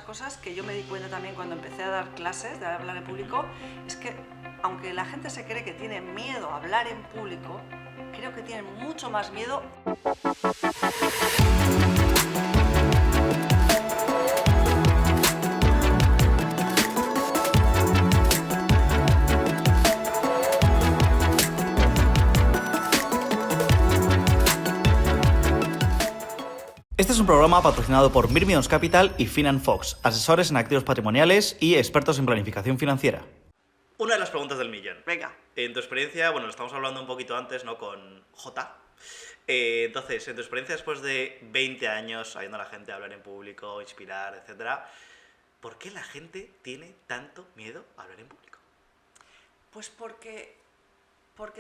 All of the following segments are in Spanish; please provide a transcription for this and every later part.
las cosas que yo me di cuenta también cuando empecé a dar clases de hablar en público es que aunque la gente se cree que tiene miedo a hablar en público, creo que tienen mucho más miedo. Este es un programa patrocinado por Mirmidons Capital y Finan Fox, asesores en activos patrimoniales y expertos en planificación financiera. Una de las preguntas del millón. Venga. En tu experiencia, bueno, lo estamos hablando un poquito antes, ¿no? Con J. Entonces, en tu experiencia después de 20 años ayudando a la gente a hablar en público, inspirar, etcétera, ¿por qué la gente tiene tanto miedo a hablar en público? Pues porque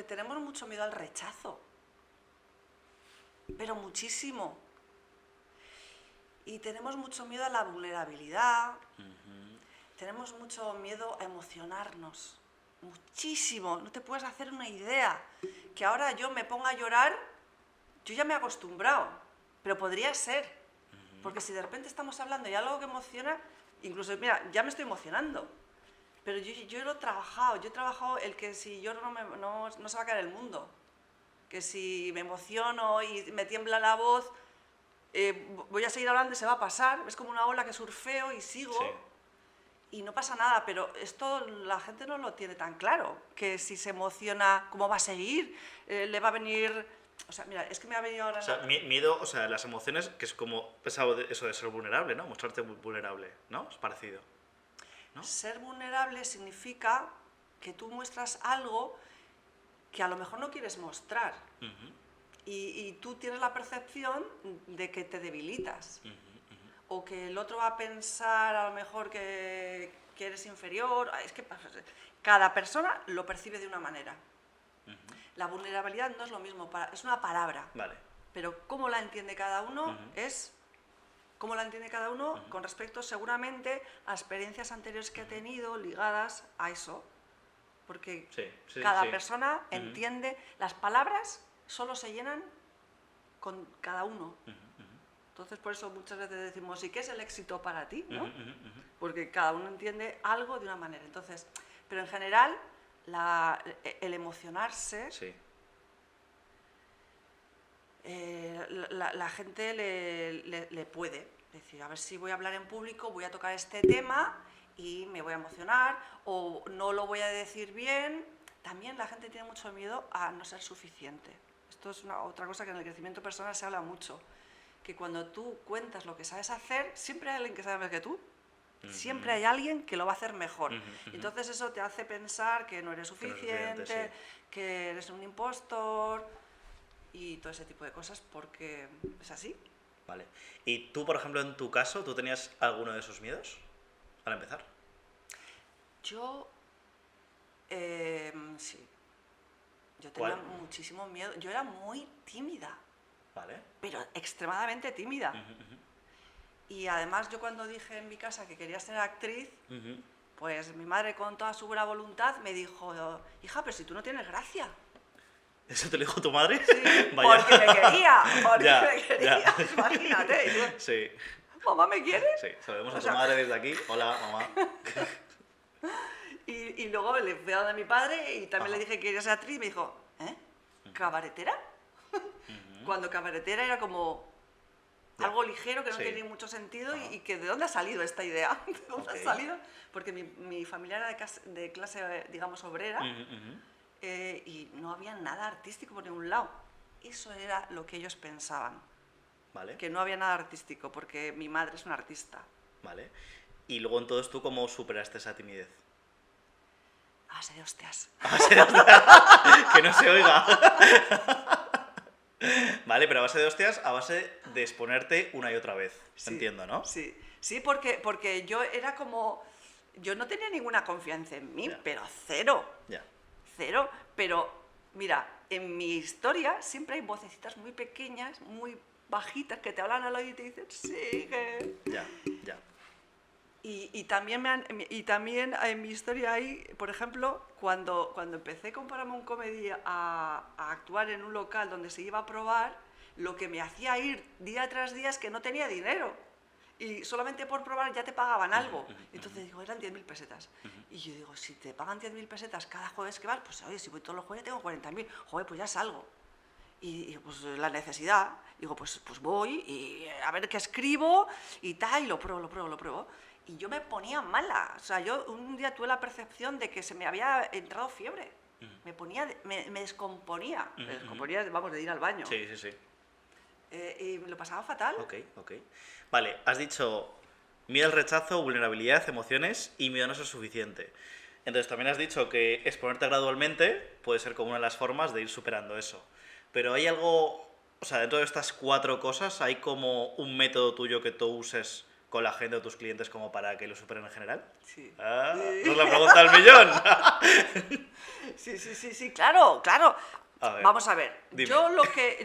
tenemos mucho miedo al rechazo. Pero muchísimo. Y tenemos mucho miedo a la vulnerabilidad, tenemos mucho miedo a emocionarnos, muchísimo, no te puedes hacer una idea. Que ahora yo me ponga a llorar, yo ya me he acostumbrado, pero podría ser, porque si de repente estamos hablando y algo que emociona, incluso, mira, ya me estoy emocionando, pero yo lo he trabajado el que si lloro no se va a caer el mundo, que si me emociono y me tiembla la voz, voy a seguir hablando y se va a pasar, es como una ola que surfeo y sigo, sí. Y no pasa nada, pero esto la gente no lo tiene tan claro, que si se emociona, ¿cómo va a seguir? Le va a venir... O sea, mira, es que me ha venido ahora... O sea, miedo, o sea, las emociones, que es como pesado eso de ser vulnerable, ¿no? Mostrarte vulnerable, ¿no? Es parecido, ¿no? Ser vulnerable significa que tú muestras algo que a lo mejor no quieres mostrar. Y tú tienes la percepción de que te debilitas, o que el otro va a pensar a lo mejor que eres inferior. Es que cada persona lo percibe de una manera. La vulnerabilidad no es lo mismo, es una palabra, vale. Pero cómo la entiende cada uno es cómo la entiende cada uno con respecto seguramente a experiencias anteriores que ha tenido ligadas a eso, porque cada persona entiende. Las palabras solo se llenan con cada uno. Entonces, por eso muchas veces decimos, ¿y qué es el éxito para ti? ¿No? Porque cada uno entiende algo de una manera. Entonces, pero en general, el emocionarse, la gente le puede decir, a ver si voy a hablar en público, voy a tocar este tema y me voy a emocionar, o no lo voy a decir bien. También la gente tiene mucho miedo a no ser suficiente. Esto es otra cosa que en el crecimiento personal se habla mucho, que cuando tú cuentas lo que sabes hacer, siempre hay alguien que sabe más que tú, siempre hay alguien que lo va a hacer mejor. Entonces eso te hace pensar que no eres suficiente, que eres un impostor y todo ese tipo de cosas, porque es así. Vale. ¿Y tú, por ejemplo, en tu caso, tú tenías alguno de esos miedos para empezar? Yo, sí. Yo tenía muchísimo miedo. Yo era muy tímida. Vale. Pero extremadamente tímida. Y además yo cuando dije en mi casa que quería ser actriz, pues mi madre con toda su buena voluntad me dijo, hija, pero si tú no tienes gracia. ¿Eso te lo dijo tu madre? Sí, vaya. porque me quería, imagínate. Y yo, sí. ¿Mamá me quiere? Sí, saludemos a tu madre desde aquí. Hola, mamá. Y luego le fui a donde mi padre y también le dije que quería ser actriz y me dijo, ¿cabaretera? Cuando cabaretera era como algo ligero que no tenía mucho sentido y que ¿de dónde ha salido esta idea? ¿De dónde ha salido? Porque mi familia era de clase, digamos, obrera y no había nada artístico por ningún lado. Eso era lo que ellos pensaban, vale. Que no había nada artístico porque mi madre es una artista. Vale. Y luego entonces, ¿tú cómo superaste esa timidez? A base de hostias. A base de hostias. Que no se oiga. Vale, pero a base de hostias, a base de exponerte una y otra vez. Sí, entiendo, ¿no? Sí, porque yo era como... Yo no tenía ninguna confianza en mí, pero cero. Cero. Pero, mira, en mi historia siempre hay vocecitas muy pequeñas, muy bajitas, que te hablan al oído y te dicen, sigue. Ya. Y también en mi historia hay, por ejemplo, cuando empecé con Paramount Comedy a actuar en un local donde se iba a probar, lo que me hacía ir día tras día es que no tenía dinero. y solamente por probar ya te pagaban algo. Entonces digo, eran 10.000 pesetas. Y yo digo, si te pagan 10.000 pesetas cada jueves que vas, pues oye, si voy todos los jueves tengo 40.000. Joder, pues ya salgo. Y pues la necesidad, digo, pues voy y a ver qué escribo y tal, y lo pruebo. Y yo me ponía mala. O sea, yo un día tuve la percepción de que se me había entrado fiebre. Me descomponía. Me descomponía, vamos, de ir al baño. Sí. Y me lo pasaba fatal. Ok. Vale, has dicho miedo al rechazo, vulnerabilidad, emociones y miedo a no ser suficiente. Entonces también has dicho que exponerte gradualmente puede ser como una de las formas de ir superando eso. Pero hay algo, o sea, dentro de estas 4 cosas, ¿hay como un método tuyo que tú uses con la gente o tus clientes como para que lo superen en general? Sí. Ah, ¿no es la pregunta del millón? Sí, claro. A ver, Vamos a ver, dime.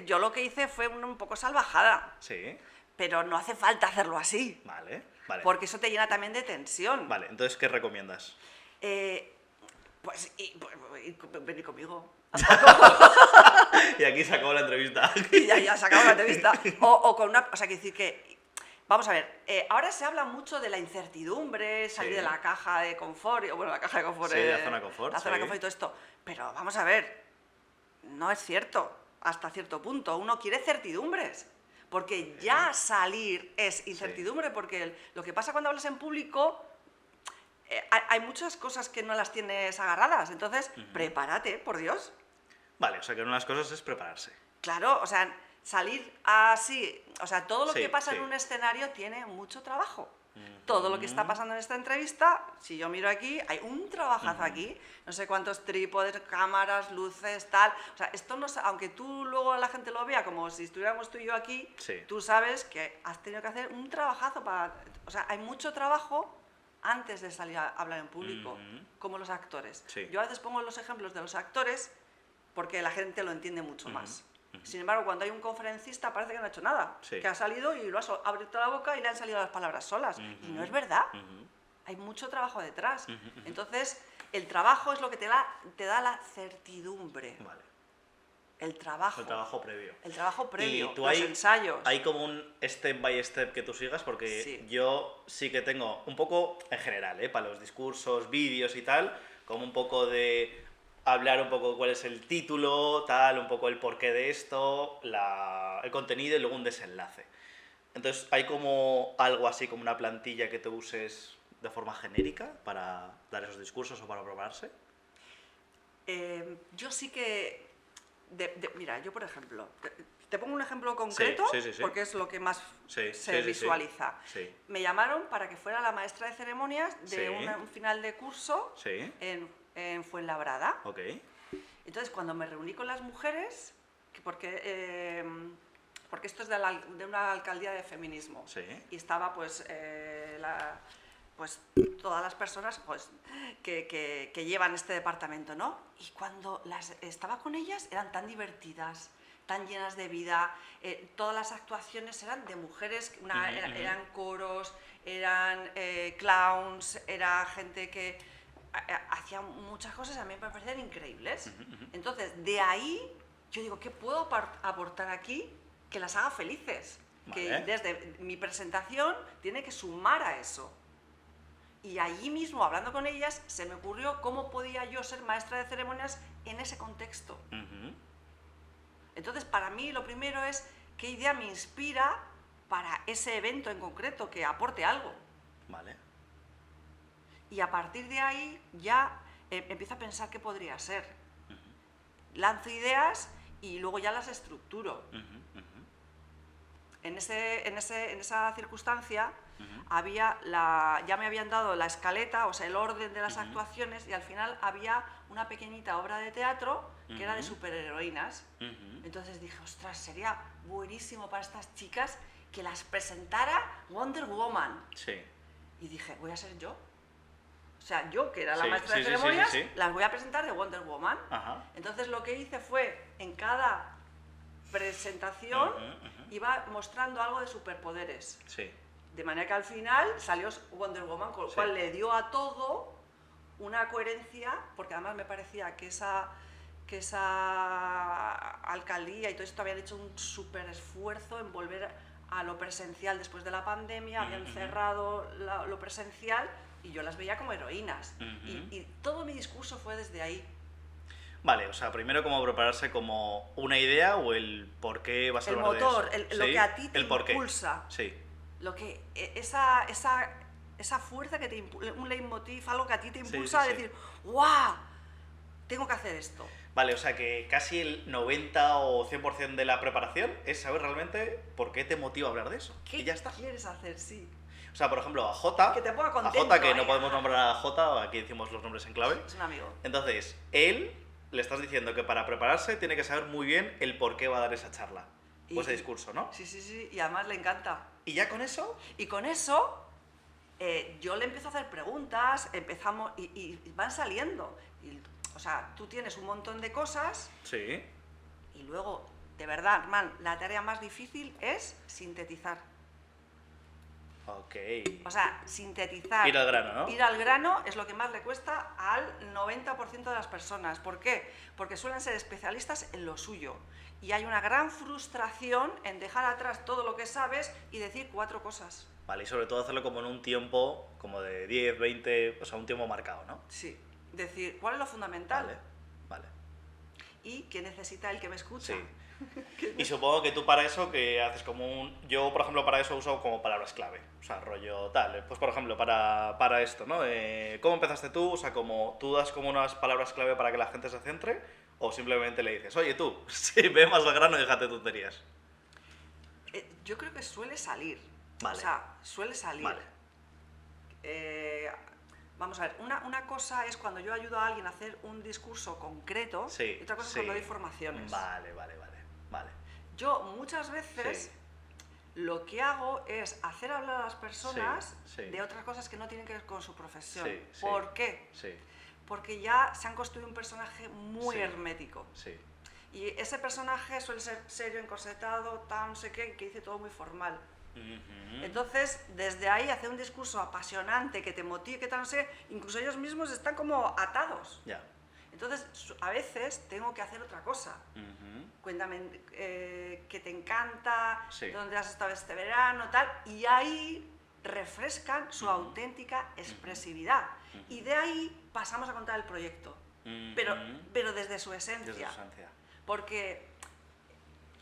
yo lo que hice fue un poco salvajada, Sí, pero no hace falta hacerlo así, vale. porque eso te llena también de tensión. Vale, entonces, ¿qué recomiendas? Pues venir conmigo. Y aquí se acabó la entrevista. Y ya se acabó la entrevista. O con una... O sea, que decir que... Vamos a ver, ahora se habla mucho de la incertidumbre, salir Sí. de la caja de confort, bueno, la caja de confort... Sí, la zona de confort, La zona de sí. confort y todo esto. Pero vamos a ver, no es cierto, hasta cierto punto. Uno quiere certidumbres, porque ya salir es incertidumbre, porque lo que pasa cuando hablas en público... hay muchas cosas que no las tienes agarradas, entonces prepárate, por Dios. Vale, o sea que una de las cosas es prepararse. Claro, o sea, salir así, o sea, todo lo Sí, que pasa sí. en un escenario tiene mucho trabajo. Todo lo que está pasando en esta entrevista, si yo miro aquí, hay un trabajazo aquí, no sé cuántos trípodes, cámaras, luces, tal. O sea, esto no, aunque tú luego la gente lo vea como si estuviéramos tú y yo aquí, Sí. tú sabes que has tenido que hacer un trabajazo para... O sea, hay mucho trabajo antes de salir a hablar en público, como los actores. Sí. Yo a veces pongo los ejemplos de los actores porque la gente lo entiende mucho más. Sin embargo, cuando hay un conferencista parece que no ha hecho nada, Sí. que ha salido y lo ha abierto la boca y le han salido las palabras solas. Y no es verdad. Hay mucho trabajo detrás. Entonces, el trabajo es lo que te da la certidumbre. Vale. El trabajo. El trabajo previo. El trabajo previo, Y tú los ensayos. hay como un step by step que tú sigas, porque Sí. yo sí que tengo un poco, en general, para los discursos, vídeos y tal, como un poco de hablar un poco cuál es el título, tal, un poco el porqué de esto, el contenido y luego un desenlace. Entonces, ¿hay como algo así, como una plantilla que tú uses de forma genérica para dar esos discursos o para prepararse? Yo sí que... mira, yo por ejemplo, te pongo un ejemplo concreto, sí. porque es lo que más Sí, se visualiza. Sí. Me llamaron para que fuera la maestra de ceremonias de Sí. un final de curso Sí. en Fuenlabrada. Ok. Entonces, cuando me reuní con las mujeres, porque esto es de una alcaldía de feminismo, Sí. y estaba pues todas las personas pues, que llevan este departamento, ¿no? Y cuando estaba con ellas eran tan divertidas, tan llenas de vida, todas las actuaciones eran de mujeres, eran coros, eran clowns, era gente que hacía muchas cosas, a mí me parecían increíbles. Entonces, de ahí yo digo, ¿qué puedo aportar aquí que las haga felices? Que Vale. desde mi presentación tiene que sumar a eso. Y allí mismo, hablando con ellas, se me ocurrió cómo podía yo ser maestra de ceremonias en ese contexto. Entonces, para mí, lo primero es qué idea me inspira para ese evento en concreto, que aporte algo. Vale. Y a partir de ahí ya empiezo a pensar qué podría ser. Lanzo ideas y luego ya las estructuro. En esa circunstancia ya me habían dado la escaleta, o sea, el orden de las actuaciones, y al final había una pequeñita obra de teatro que era de superheroínas. Entonces dije, ostras, sería buenísimo para estas chicas que las presentara Wonder Woman. Sí. Y dije, voy a ser yo. O sea, yo, que era la Sí, maestra sí, de sí, ceremonias, sí. las voy a presentar de Wonder Woman. Ajá. Entonces lo que hice fue, en cada presentación, iba mostrando algo de superpoderes. Sí. De manera que al final salió Wonder Woman, con lo Sí. cual le dio a todo una coherencia, porque además me parecía que esa alcaldía y todo esto habían hecho un súper esfuerzo en volver a lo presencial después de la pandemia, habían cerrado lo presencial y yo las veía como heroínas. Y todo mi discurso fue desde ahí. Vale, o sea, primero como prepararse como una idea o el por qué vas a El hablar motor, de eso. lo ¿Sí? que a ti te El por qué. impulsa. Sí. Lo que, esa fuerza que te impulsa, un leitmotiv, algo que a ti te impulsa a decir, ¡guau! Tengo que hacer esto. Vale, o sea que casi el 90 o 100% de la preparación es saber realmente por qué te motiva a hablar de eso. ¿Qué y ya está. quieres hacer? Sí. O sea, por ejemplo, a Jota, Que te ponga a contento, Jota, que no podemos nombrar a Jota, aquí decimos los nombres en clave. Es un amigo. Entonces, él le estás diciendo que para prepararse tiene que saber muy bien el por qué va a dar esa charla. O ese discurso, ¿no? Sí, y además le encanta. ¿Y ya con eso? Y con eso, yo le empiezo a hacer preguntas, empezamos, y van saliendo. O sea, tú tienes un montón de cosas. Sí. Y luego, de verdad, man, la tarea más difícil es sintetizar. Ok. O sea, sintetizar. Ir al grano, ¿no? Ir al grano es lo que más le cuesta al 90% de las personas. ¿Por qué? Porque suelen ser especialistas en lo suyo. Y hay una gran frustración en dejar atrás todo lo que sabes y decir 4 cosas. Vale, y sobre todo hacerlo como en un tiempo como de 10, 20, o sea, un tiempo marcado, ¿no? Sí. Decir, ¿cuál es lo fundamental? Vale. ¿Y qué necesita el que me escucha? Sí. Y supongo que tú para eso que haces como un... Yo, por ejemplo, para eso uso como palabras clave. O sea, rollo tal. Pues, por ejemplo, para esto, ¿no? ¿Cómo empezaste tú? O sea, como tú das como unas palabras clave para que la gente se centre, o simplemente le dices, oye, tú, si ve más al grano, déjate tonterías. Yo creo que suele salir. Vale. O sea, suele salir. Vale. Vamos a ver, una cosa es cuando yo ayudo a alguien a hacer un discurso concreto, y otra cosa es cuando doy formaciones. Vale. Yo muchas veces lo que hago es hacer hablar a las personas de otras cosas que no tienen que ver con su profesión. ¿Por qué? Porque ya se han construido un personaje muy hermético. Y ese personaje suele ser serio, encorsetado, tal, no sé qué, que dice todo muy formal. Entonces, desde ahí hacer un discurso apasionante, que te motive, que tal, no sé, incluso ellos mismos están como atados. Entonces, a veces tengo que hacer otra cosa. Cuéntame qué te encanta, dónde has estado este verano, tal, y ahí refrescan su auténtica expresividad. Y de ahí pasamos a contar el proyecto, pero desde su esencia. Porque,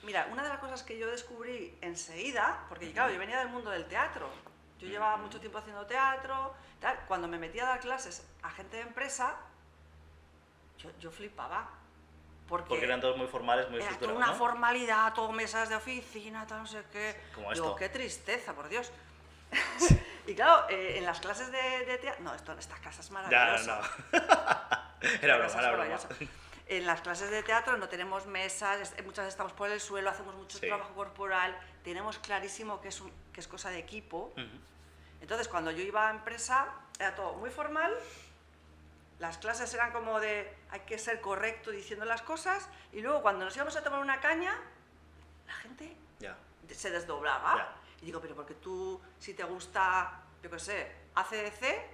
mira, una de las cosas que yo descubrí enseguida, porque claro, yo venía del mundo del teatro, yo llevaba mucho tiempo haciendo teatro, tal, cuando me metí a dar clases a gente de empresa, yo flipaba. Porque eran todos muy formales, muy estructurados, toda una ¿no? formalidad, todo mesas de oficina, tal, no sé qué. Como Digo, esto. qué tristeza, por Dios. Y claro, en las clases de teatro... No, estas clases maravillosas. No. Era broma. En las clases de teatro no tenemos mesas, muchas veces estamos por el suelo, hacemos mucho trabajo corporal, tenemos clarísimo que es cosa de equipo. Entonces, cuando yo iba a empresa, era todo muy formal, las clases eran como de hay que ser correcto diciendo las cosas, y luego cuando nos íbamos a tomar una caña, la gente se desdoblaba. Y digo, pero porque tú, si te gusta, yo qué sé, ACDC,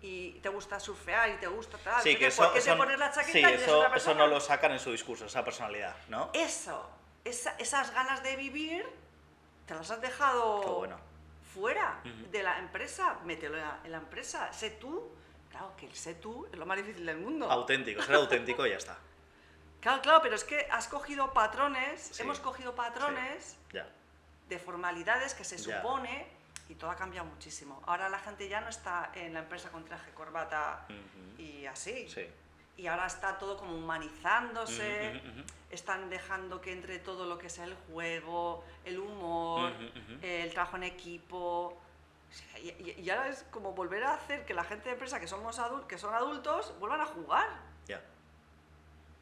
y te gusta surfear y te gusta tal, Sí, que eso, ¿por qué te pones la chaqueta y eres otra persona? Eso no lo sacan en su discurso, esa personalidad, ¿no? Esas ganas de vivir, te las has dejado fuera de la empresa, mételo en la empresa, sé tú. Claro, que el sé tú es lo más difícil del mundo. Auténtico, ser auténtico y ya está. Claro, pero es que has cogido patrones, hemos cogido patrones de formalidades que se supone, y todo ha cambiado muchísimo. Ahora la gente ya no está en la empresa con traje, corbata y así. Y ahora está todo como humanizándose, están dejando que entre todo lo que es el juego, el humor, el trabajo en equipo. Y ahora es como volver a hacer que la gente de empresa que son adultos vuelvan a jugar.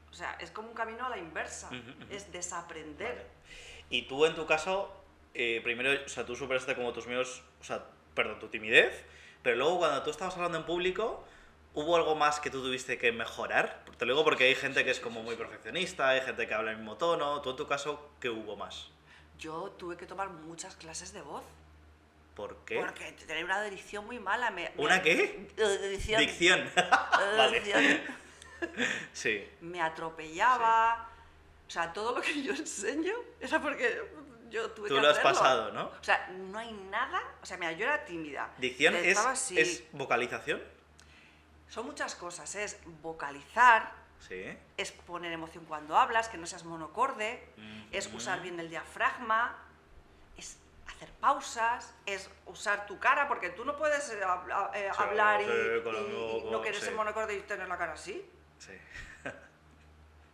O sea, es como un camino a la inversa, es desaprender. Vale. Y tú en tu caso, primero, o sea, tú superaste como tus miedos, tu timidez, pero luego cuando tú estabas hablando en público, ¿hubo algo más que tú tuviste que mejorar? Te lo digo porque hay gente que es como muy perfeccionista, hay gente que habla el mismo tono. ¿Tú en tu caso qué hubo más? Yo tuve que tomar muchas clases de voz. ¿Por qué? Porque tenía una dicción muy mala. ¿Una qué? Dicción. Vale. Sí. Me atropellaba. O sea, todo lo que yo enseño era porque yo tuve Tú que lo has hacerlo. pasado, ¿no? O sea, no hay nada... O sea, mira, yo era tímida. Dicción Estaba así. es vocalización. Son muchas cosas. Es vocalizar, Sí. es poner emoción cuando hablas, que no seas monocorde, es usar bien el diafragma, es hacer pausas, es usar tu cara, porque tú no puedes hablar y no querer ser monocorde y tener la cara así. Sí.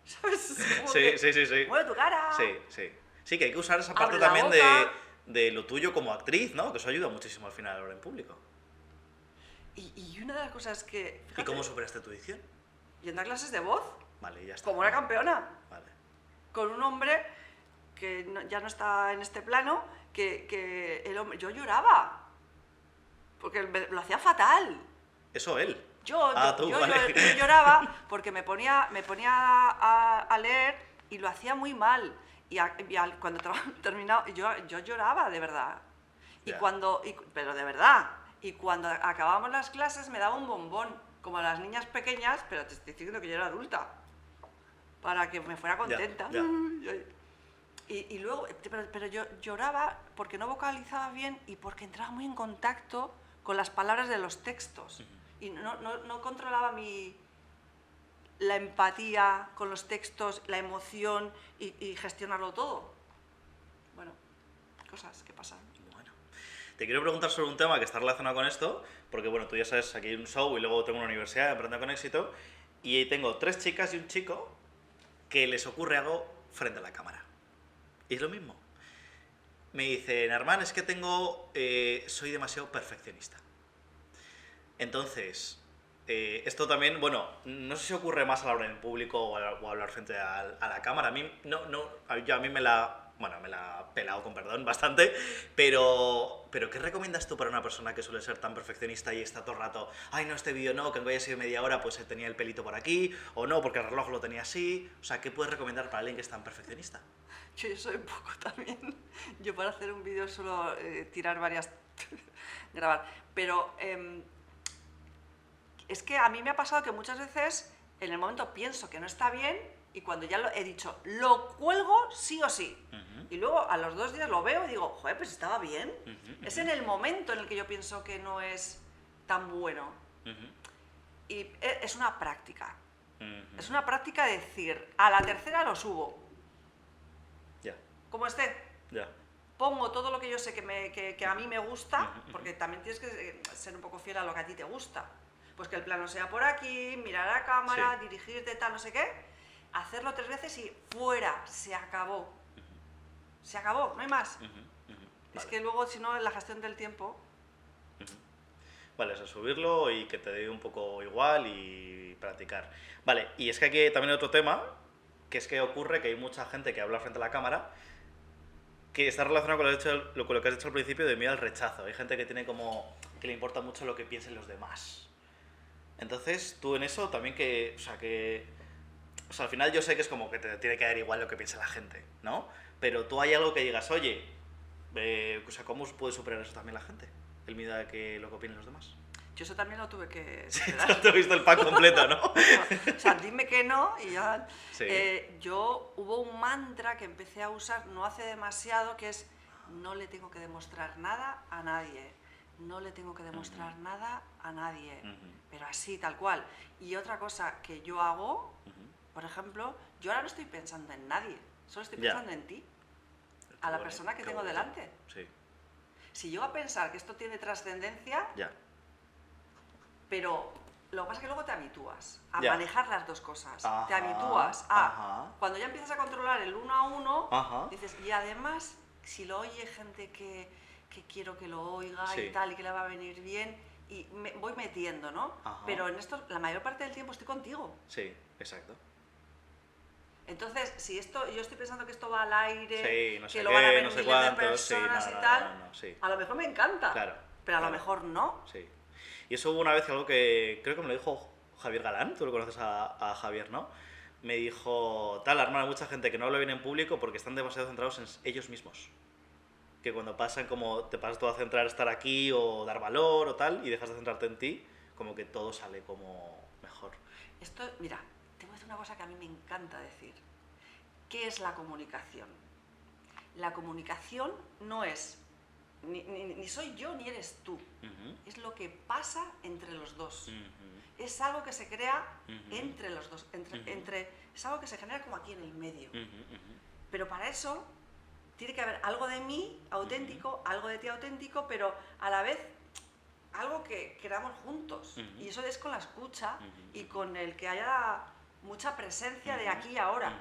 ¿Sabes? Es como Sí, que sí, sí, sí. mueve tu cara. Sí, sí. Sí, que hay que usar esa parte Abre la también boca. de lo tuyo como actriz, ¿no? Que eso ayuda muchísimo al final ahora en público. Y una de las cosas que... ¿Y Fíjate, cómo superaste tu dicción? yendo a clases de voz, Vale, ya está. como una campeona, Vale. con un hombre que ya no está en este plano, que el hombre... Yo lloraba, porque lo hacía fatal. Eso él. Yo Tú, vale. yo lloraba porque me ponía a leer y lo hacía muy mal. Cuando terminaba, yo lloraba de verdad. Ya. Pero de verdad. Y cuando acabábamos las clases me daba un bombón, como a las niñas pequeñas, pero te estoy diciendo que yo era adulta, para que me fuera contenta. Ya. Y luego, pero yo lloraba porque no vocalizaba bien y porque entraba muy en contacto con las palabras de los textos. Y no controlaba la empatía con los textos, la emoción y gestionarlo todo. Bueno, cosas que pasan. Bueno. Te quiero preguntar sobre un tema que está relacionado con esto, porque bueno, tú ya sabes, aquí hay un show y luego tengo una universidad, Emprende con Éxito, y ahí tengo 3 chicas y un chico que les ocurre algo frente a la cámara. Y es lo mismo. Me dicen, Armán, es que soy demasiado perfeccionista. Entonces, esto también, bueno, no sé si ocurre más al hablar en público o hablar frente a la cámara. A mí, a mí me la ha pelado, con perdón, bastante, pero ¿qué recomiendas tú para una persona que suele ser tan perfeccionista y está todo el rato, ay, no, este vídeo no, que aunque haya sido media hora, pues tenía el pelito por aquí, o no, porque el reloj lo tenía así? O sea, ¿qué puedes recomendar para alguien que es tan perfeccionista? Yo soy un poco también. Yo para hacer un vídeo suelo tirar varias... grabar. Pero es que a mí me ha pasado que muchas veces en el momento pienso que no está bien y cuando ya lo he dicho, lo cuelgo sí o sí. Y luego a los 2 días lo veo y digo, joder, pues estaba bien. Es en el momento en el que yo pienso que no es tan bueno. Y es una práctica. Es una práctica de decir, a la tercera lo subo. Ya, Como esté. ya. Pongo todo lo que yo sé que a mí me gusta, porque también tienes que ser un poco fiel a lo que a ti te gusta. Pues que el plano sea por aquí, mirar a cámara, Sí. dirigirte, tal, no sé qué. Hacerlo 3 veces y fuera, se acabó. Se acabó, no hay más. Es Vale. que luego, si no, la gestión del tiempo... Vale, o sea, subirlo y que te dé un poco igual y practicar. Vale, y es que aquí también hay otro tema, que es que ocurre que hay mucha gente que habla frente a la cámara que está relacionado con lo que has dicho al principio de miedo al rechazo. Hay gente que tiene como que le importa mucho lo que piensen los demás. Entonces, tú en eso también o sea, al final yo sé que es como que te tiene que dar igual lo que piense la gente, ¿no? Pero tú hay algo que digas, oye, o sea, ¿cómo puede superar eso también la gente? El miedo a lo que opinen los demás. Yo eso también lo tuve que Sí, superar. te he visto el pack completo, ¿no? O sea, dime que no y ya... Sí. Hubo un mantra que empecé a usar no hace demasiado, que es, no le tengo que demostrar nada a nadie. No le tengo que demostrar nada a nadie. Pero así, tal cual. Y otra cosa que yo hago, por ejemplo, yo ahora no estoy pensando en nadie, solo estoy Ya. pensando en ti, a la persona que Qué tengo bonito. delante. Sí, Si llego a pensar que esto tiene trascendencia, ya. pero lo que pasa es que luego te habitúas a Ya. manejar las dos cosas. Ajá, Te habitúas a, ajá. cuando ya empiezas a controlar el 1 a 1, Ajá. dices, y además, si lo oye gente que quiero que lo oiga Sí. y tal, y que le va a venir bien, y me voy metiendo, ¿no? Ajá. Pero en esto, la mayor parte del tiempo estoy contigo. Sí, exacto. Entonces, si yo estoy pensando que esto va al aire, Sí, no sé que lo qué, van a ver no sé miles de cuántos, sí, personas no, y no, tal, no, sí. a lo mejor me encanta, Claro, pero a lo claro. mejor no. Sí. Y eso hubo una vez algo que creo que me lo dijo Javier Galán, tú lo conoces a Javier, ¿no? Me dijo, tal, Armand, hay mucha gente que no habla bien en público porque están demasiado centrados en ellos mismos. Que cuando pasan, como te pasas todo a centrar estar aquí o dar valor o tal, y dejas de centrarte en ti, como que todo sale como mejor. Esto, mira, te voy a decir una cosa que a mí me encanta decir. ¿Qué es la comunicación? la comunicación no es ni soy yo ni eres tú. Es lo que pasa entre los dos. Es algo que se crea entre los dos. Es algo que se genera como aquí en el medio. Pero para eso tiene que haber algo de mí auténtico, algo de ti auténtico, pero a la vez algo que creamos juntos. Y eso es con la escucha y con el que haya mucha presencia de aquí y ahora.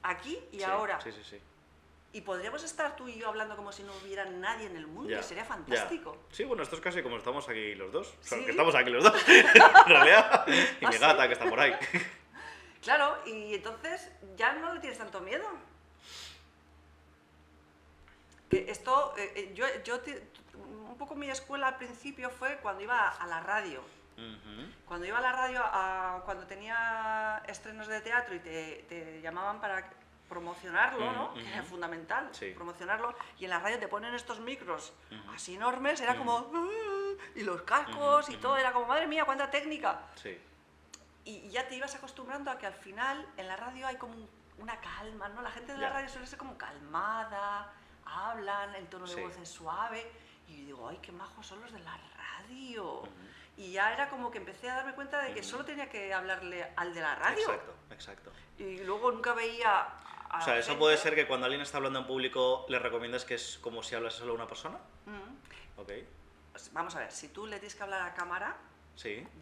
Aquí y ahora. Sí. Y podríamos estar tú y yo hablando como si no hubiera nadie en el mundo, y sería fantástico. Sí, bueno, esto es casi como estamos aquí los dos. O sea, ¿Sí? que estamos aquí los dos, en realidad. Y mi gata, que está por ahí. Claro, y entonces ya no le tienes tanto miedo. Que esto, un poco mi escuela al principio fue cuando iba a la radio. Cuando iba a la radio, cuando tenía estrenos de teatro y te llamaban para promocionarlo, ¿no? Que es fundamental, promocionarlo, y en la radio te ponen estos micros así enormes, era como... y los cascos y todo, era como, madre mía, cuánta técnica. Sí. Y ya te ibas acostumbrando a que al final en la radio hay como una calma, ¿no? La gente de la radio suele ser como calmada, hablan, el tono de voz es suave, y yo digo, ay, qué majos son los de la radio. Y ya era como que empecé a darme cuenta de que solo tenía que hablarle al de la radio. Exacto. Y luego nunca veía... O sea, ¿eso puede ser que cuando alguien está hablando en público le recomiendas que es como si hablas solo a una persona? Ok. Pues vamos a ver, si tú le tienes que hablar a cámara,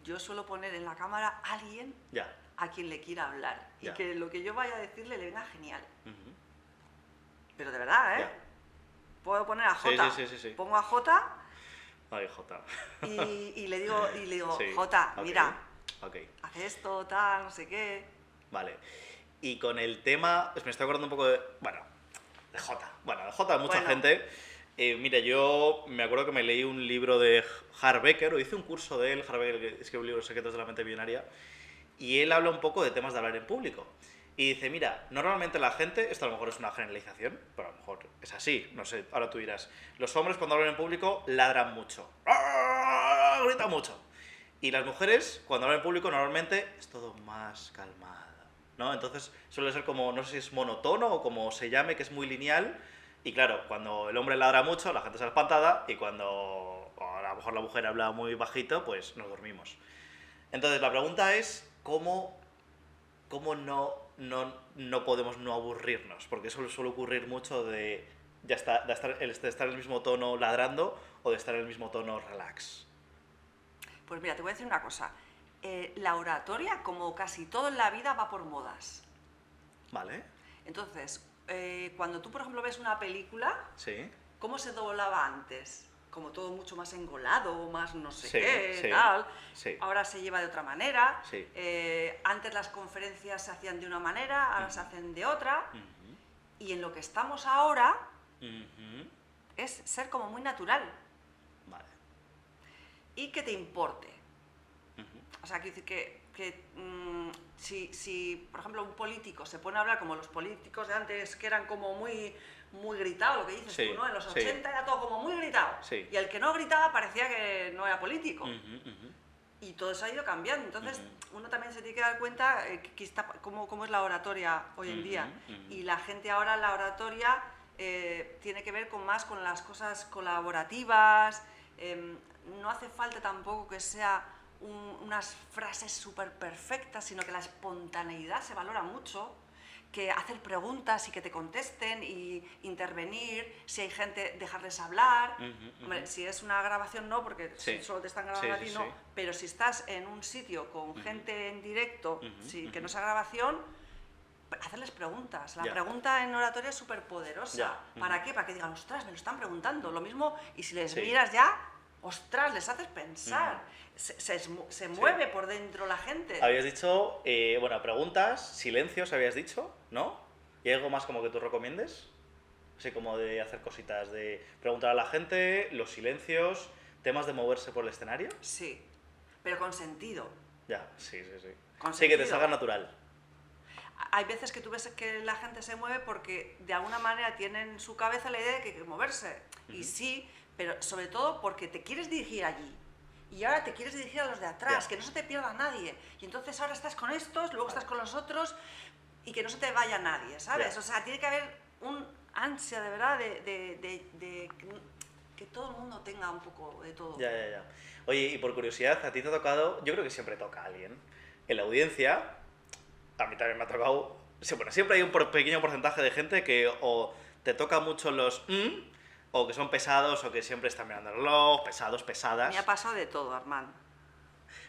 yo suelo poner en la cámara a alguien a quien le quiera hablar. Y que lo que yo vaya a decirle le venga genial. Pero de verdad, ¿eh? Puedo poner a Jota. Sí. Pongo a Jota... Ay, Jota. y le digo, Jota, mira, haz esto, tal, no sé qué. Vale. Y con el tema, me estoy acordando un poco de, de Jota. Bueno, de Jota, mucha gente. Mira, yo me acuerdo que me leí un libro de Harv Eker, o hice un curso de él, Harv Eker, que escribe un libro, Secretos de la mente millonaria, y él habla un poco de temas de hablar en público. Y dice, mira, normalmente la gente, esto a lo mejor es una generalización, pero a lo mejor es así, no sé, ahora tú dirás, los hombres cuando hablan en público ladran mucho, gritan mucho. Y las mujeres, cuando hablan en público, normalmente es todo más calmado, ¿no? Entonces suele ser como, no sé si es monotono o como se llame, que es muy lineal. Y claro, cuando el hombre ladra mucho, la gente se espantada, y cuando a lo mejor la mujer habla muy bajito, pues nos dormimos. Entonces la pregunta es, ¿cómo no podemos no aburrirnos? Porque eso suele ocurrir mucho de estar en el mismo tono ladrando o de estar en el mismo tono relax. Pues mira, te voy a decir una cosa. La oratoria, como casi todo en la vida, va por modas. Vale. Entonces, cuando tú, por ejemplo, ves una película, ¿cómo se doblaba antes? Como todo mucho más engolado, más no sé qué, tal. Ahora se lleva de otra manera. Antes las conferencias se hacían de una manera, ahora se hacen de otra. Y en lo que estamos ahora es ser como muy natural. Vale. Y que te importe. O sea, quiero decir que si, por ejemplo, un político se pone a hablar como los políticos de antes, que eran como muy gritado, lo que dices tú, ¿no? En los 80 era todo como muy gritado. Y el que no gritaba parecía que no era político. Y todo eso ha ido cambiando. Entonces, uno también se tiene que dar cuenta cómo es la oratoria hoy en día. Y la gente ahora, la oratoria tiene que ver más con las cosas colaborativas. No hace falta tampoco que sea unas frases súper perfectas, sino que la espontaneidad se valora mucho, que hacer preguntas y que te contesten y intervenir, si hay gente, dejarles hablar. Hombre, si es una grabación no, porque si solo te están grabando a ti no, pero si estás en un sitio con gente en directo, que no sea grabación, hacerles preguntas. La pregunta en oratoria es súper poderosa. ¿Para qué? Para que digan, ostras, me lo están preguntando. Lo mismo, y si les miras ya, ostras, les haces pensar. Se mueve por dentro la gente. Habías dicho, preguntas, silencios habías dicho, ¿no? ¿Y hay algo más como que tú recomiendes? Así como de hacer cositas, de preguntar a la gente, los silencios, temas de moverse por el escenario. Sí, pero con sentido. Ya, sí. Sí, que te salga natural. Hay veces que tú ves que la gente se mueve porque de alguna manera tienen en su cabeza la idea de que hay que moverse. Y sí, pero sobre todo porque te quieres dirigir allí. Y ahora te quieres dirigir a los de atrás, que no se te pierda nadie. Y entonces ahora estás con estos, luego estás con los otros, y que no se te vaya nadie, ¿sabes? O sea, tiene que haber ansia de verdad de que todo el mundo tenga un poco de todo. Ya, ya, ya. Oye, y por curiosidad, ¿a ti te ha tocado? Yo creo que siempre toca a alguien. En la audiencia, a mí también me ha tocado... Sí, bueno, siempre hay un pequeño porcentaje de gente que o te toca mucho los o que son pesados, o que siempre están mirando el reloj, pesados, pesadas. Me ha pasado de todo, Armand.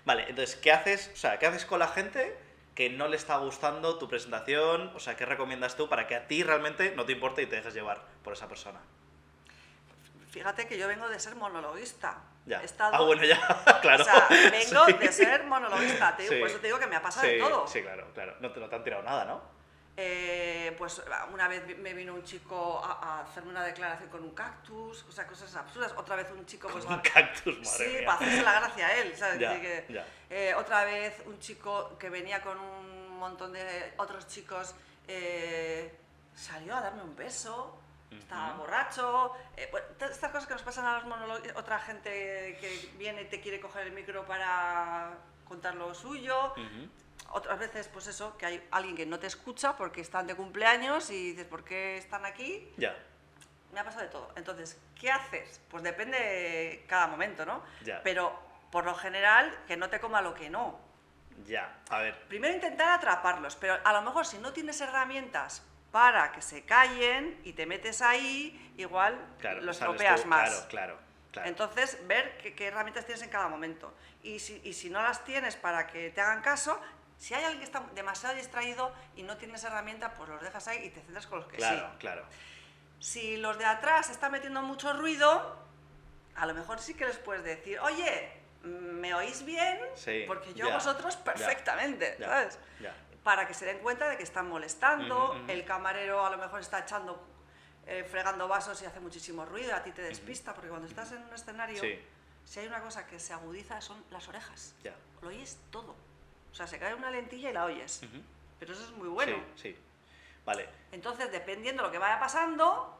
Vale, entonces, ¿qué haces? O sea, ¿qué haces con la gente que no le está gustando tu presentación? O sea, ¿qué recomiendas tú para que a ti realmente no te importe y te dejes llevar por esa persona? Fíjate que yo vengo de ser monologuista. Ya. He estado... Ah, bueno, ya, claro. O sea, vengo Sí. de ser monologuista, te digo, Sí. por eso te digo que me ha pasado Sí, de todo. sí, claro, claro. No te han tirado nada, ¿no? Pues una vez me vino un chico a hacerme una declaración con un cactus, o sea, cosas absurdas. Otra vez un chico... Pues, Un cactus, madre sí, mía. para hacerse la gracia a él, ¿sabes? Ya, Así que, ya. otra vez un chico que venía con un montón de otros chicos salió a darme un beso, estaba borracho. Bueno, todas estas cosas que nos pasan a los monólogos, otra gente que viene y te quiere coger el micro para contar lo suyo. Otras veces, pues eso, que hay alguien que no te escucha porque están de cumpleaños y dices, ¿por qué están aquí? Ya, Me ha pasado de todo. Entonces, ¿qué haces? Pues depende de cada momento, ¿no? Ya. Pero, por lo general, que no te coma lo que no. ya. A ver, Primero intentar atraparlos, pero a lo mejor si no tienes herramientas para que se callen y te metes ahí, igual claro. los sales estropeas tú. más. Claro, claro, claro. Entonces, ver qué herramientas tienes en cada momento. Y si no las tienes para que te hagan caso, si hay alguien que está demasiado distraído y no tienes herramienta, pues los dejas ahí y te centras con los que Claro, sí. claro. Si los de atrás están metiendo mucho ruido, a lo mejor sí que les puedes decir, oye, ¿me oís bien? Sí, Porque yo ya, a vosotros perfectamente, ya, ¿sabes? ya. Para que se den cuenta de que están molestando, el camarero a lo mejor está echando, fregando vasos y hace muchísimo ruido, y a ti te despista, porque cuando estás en un escenario, Sí. si hay una cosa que se agudiza son las orejas. Ya. Lo oyes todo. O sea, se cae una lentilla y la oyes. Pero eso es muy bueno. Sí, sí. Vale. Entonces, dependiendo de lo que vaya pasando,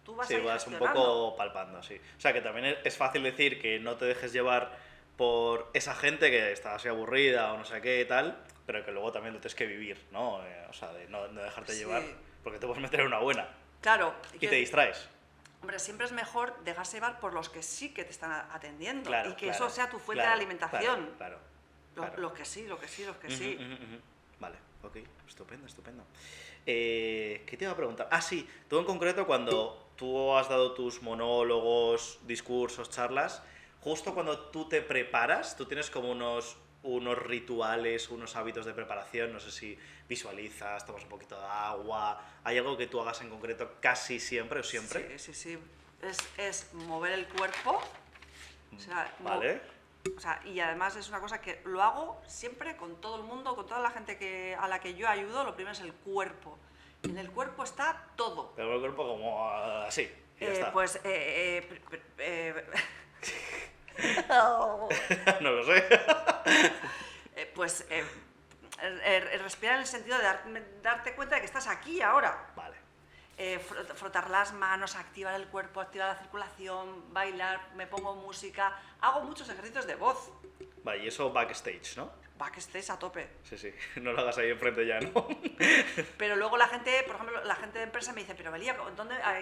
tú vas a Sí, ir vas un gestionando. poco palpando, sí. O sea, que también es fácil decir que no te dejes llevar por esa gente que está así aburrida o no sé qué y tal, pero que luego también lo tienes que vivir, ¿no? O sea, de no dejarte Sí. llevar, porque te puedes meter en una buena Claro. y te distraes. Hombre, siempre es mejor dejarse llevar por los que sí que te están atendiendo. Claro, y que claro, eso sea tu fuente claro, de alimentación. Claro, Lo- claro. Los que sí, los que sí, los que sí. Vale, ok, estupendo, estupendo. ¿Qué te iba a preguntar? Ah, sí, tú en concreto cuando tú has dado tus monólogos, discursos, charlas, justo cuando tú te preparas, tú tienes como unos rituales, unos hábitos de preparación, no sé si visualizas, tomas un poquito de agua, ¿hay algo que tú hagas en concreto casi siempre o siempre? Sí, sí, sí. Es mover el cuerpo. O sea, Vale, o sea, y además es una cosa que lo hago siempre con todo el mundo, con toda la gente a la que yo ayudo. Lo primero es el cuerpo. En el cuerpo está todo. pero el cuerpo como así, y ya está. Pues... No lo sé. pues respirar en el sentido de darte cuenta de que estás aquí ahora. Vale. Frotar las manos, activar el cuerpo, activar la circulación, bailar, me pongo música, hago muchos ejercicios de voz, Vale, y eso backstage, ¿no? backstage a tope. Sí, sí, no lo hagas ahí enfrente ya, ¿no? Pero luego la gente, por ejemplo, la gente de empresa me dice, pero Belia,